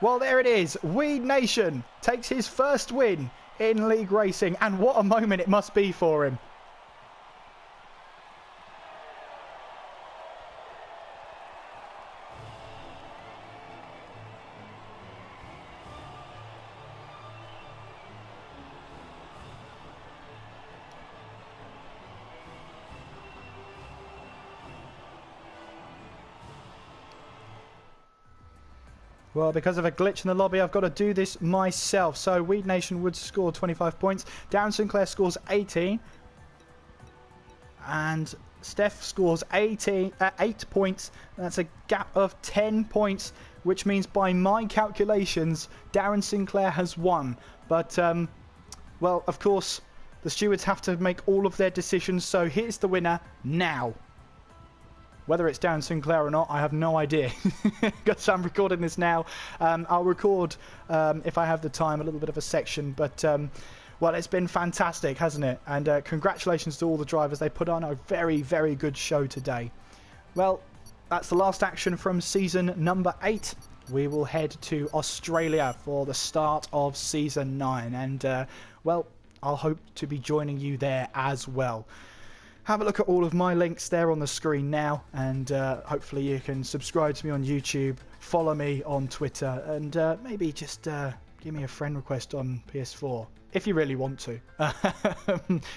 Well, there it is. Weed Nation takes his first win in league racing, and what a moment it must be for him. Well, because of a glitch in the lobby, I've got to do this myself. So Weed Nation would score 25 points. Darren Sinclair scores 18. And Steph scores 8 points. That's a gap of 10 points, which means by my calculations, Darren Sinclair has won. But, well, of course, the stewards have to make all of their decisions. So here's the winner now. Whether it's Darren Sinclair or not, I have no idea. Because I'm recording this now. I'll record, if I have the time, a little bit of a section. But, well, it's been fantastic, hasn't it? And congratulations to all the drivers. They put on a very, very good show today. Well, that's the last action from season number 8. We will head to Australia for the start of season 9. And, well, I'll hope to be joining you there as well. have a look at all of my links there on the screen now, and hopefully you can subscribe to me on YouTube, follow me on Twitter, and maybe just give me a friend request on PS4 if you really want to.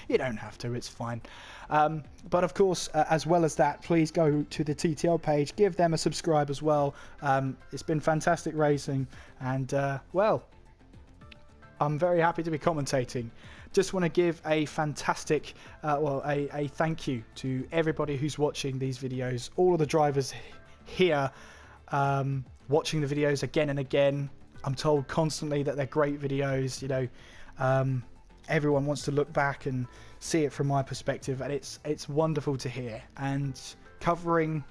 You don't have to, it's fine. But of course, as well as that, please go to the TTL page, give them a subscribe as well. It's been fantastic racing, and well, I'm very happy to be commentating. Just want to give a fantastic, a thank you to everybody who's watching these videos, all of the drivers here watching the videos again and again. I'm told constantly that they're great videos, you know. Everyone wants to look back and see it from my perspective, and it's wonderful to hear. And covering,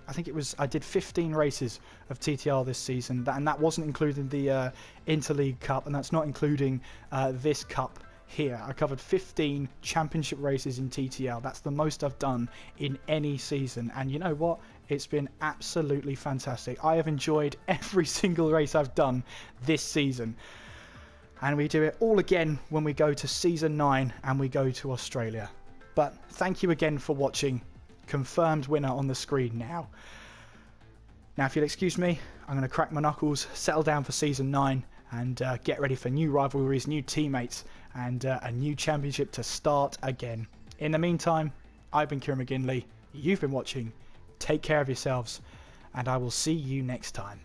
I did 15 races of TTL this season, and that wasn't including the Interleague Cup, and that's not including this cup here. I covered 15 championship races in TTL. That's the most I've done in any season, and you know what? It's been absolutely fantastic. I have enjoyed every single race I've done this season. And we do it all again when we go to Season 9 and we go to Australia. But thank you again for watching. Confirmed winner on the screen now. Now, if you'll excuse me, I'm going to crack my knuckles, settle down for Season 9, and get ready for new rivalries, new teammates, and a new championship to start again. In the meantime, I've been Kieran McGinley. You've been watching. Take care of yourselves, and I will see you next time.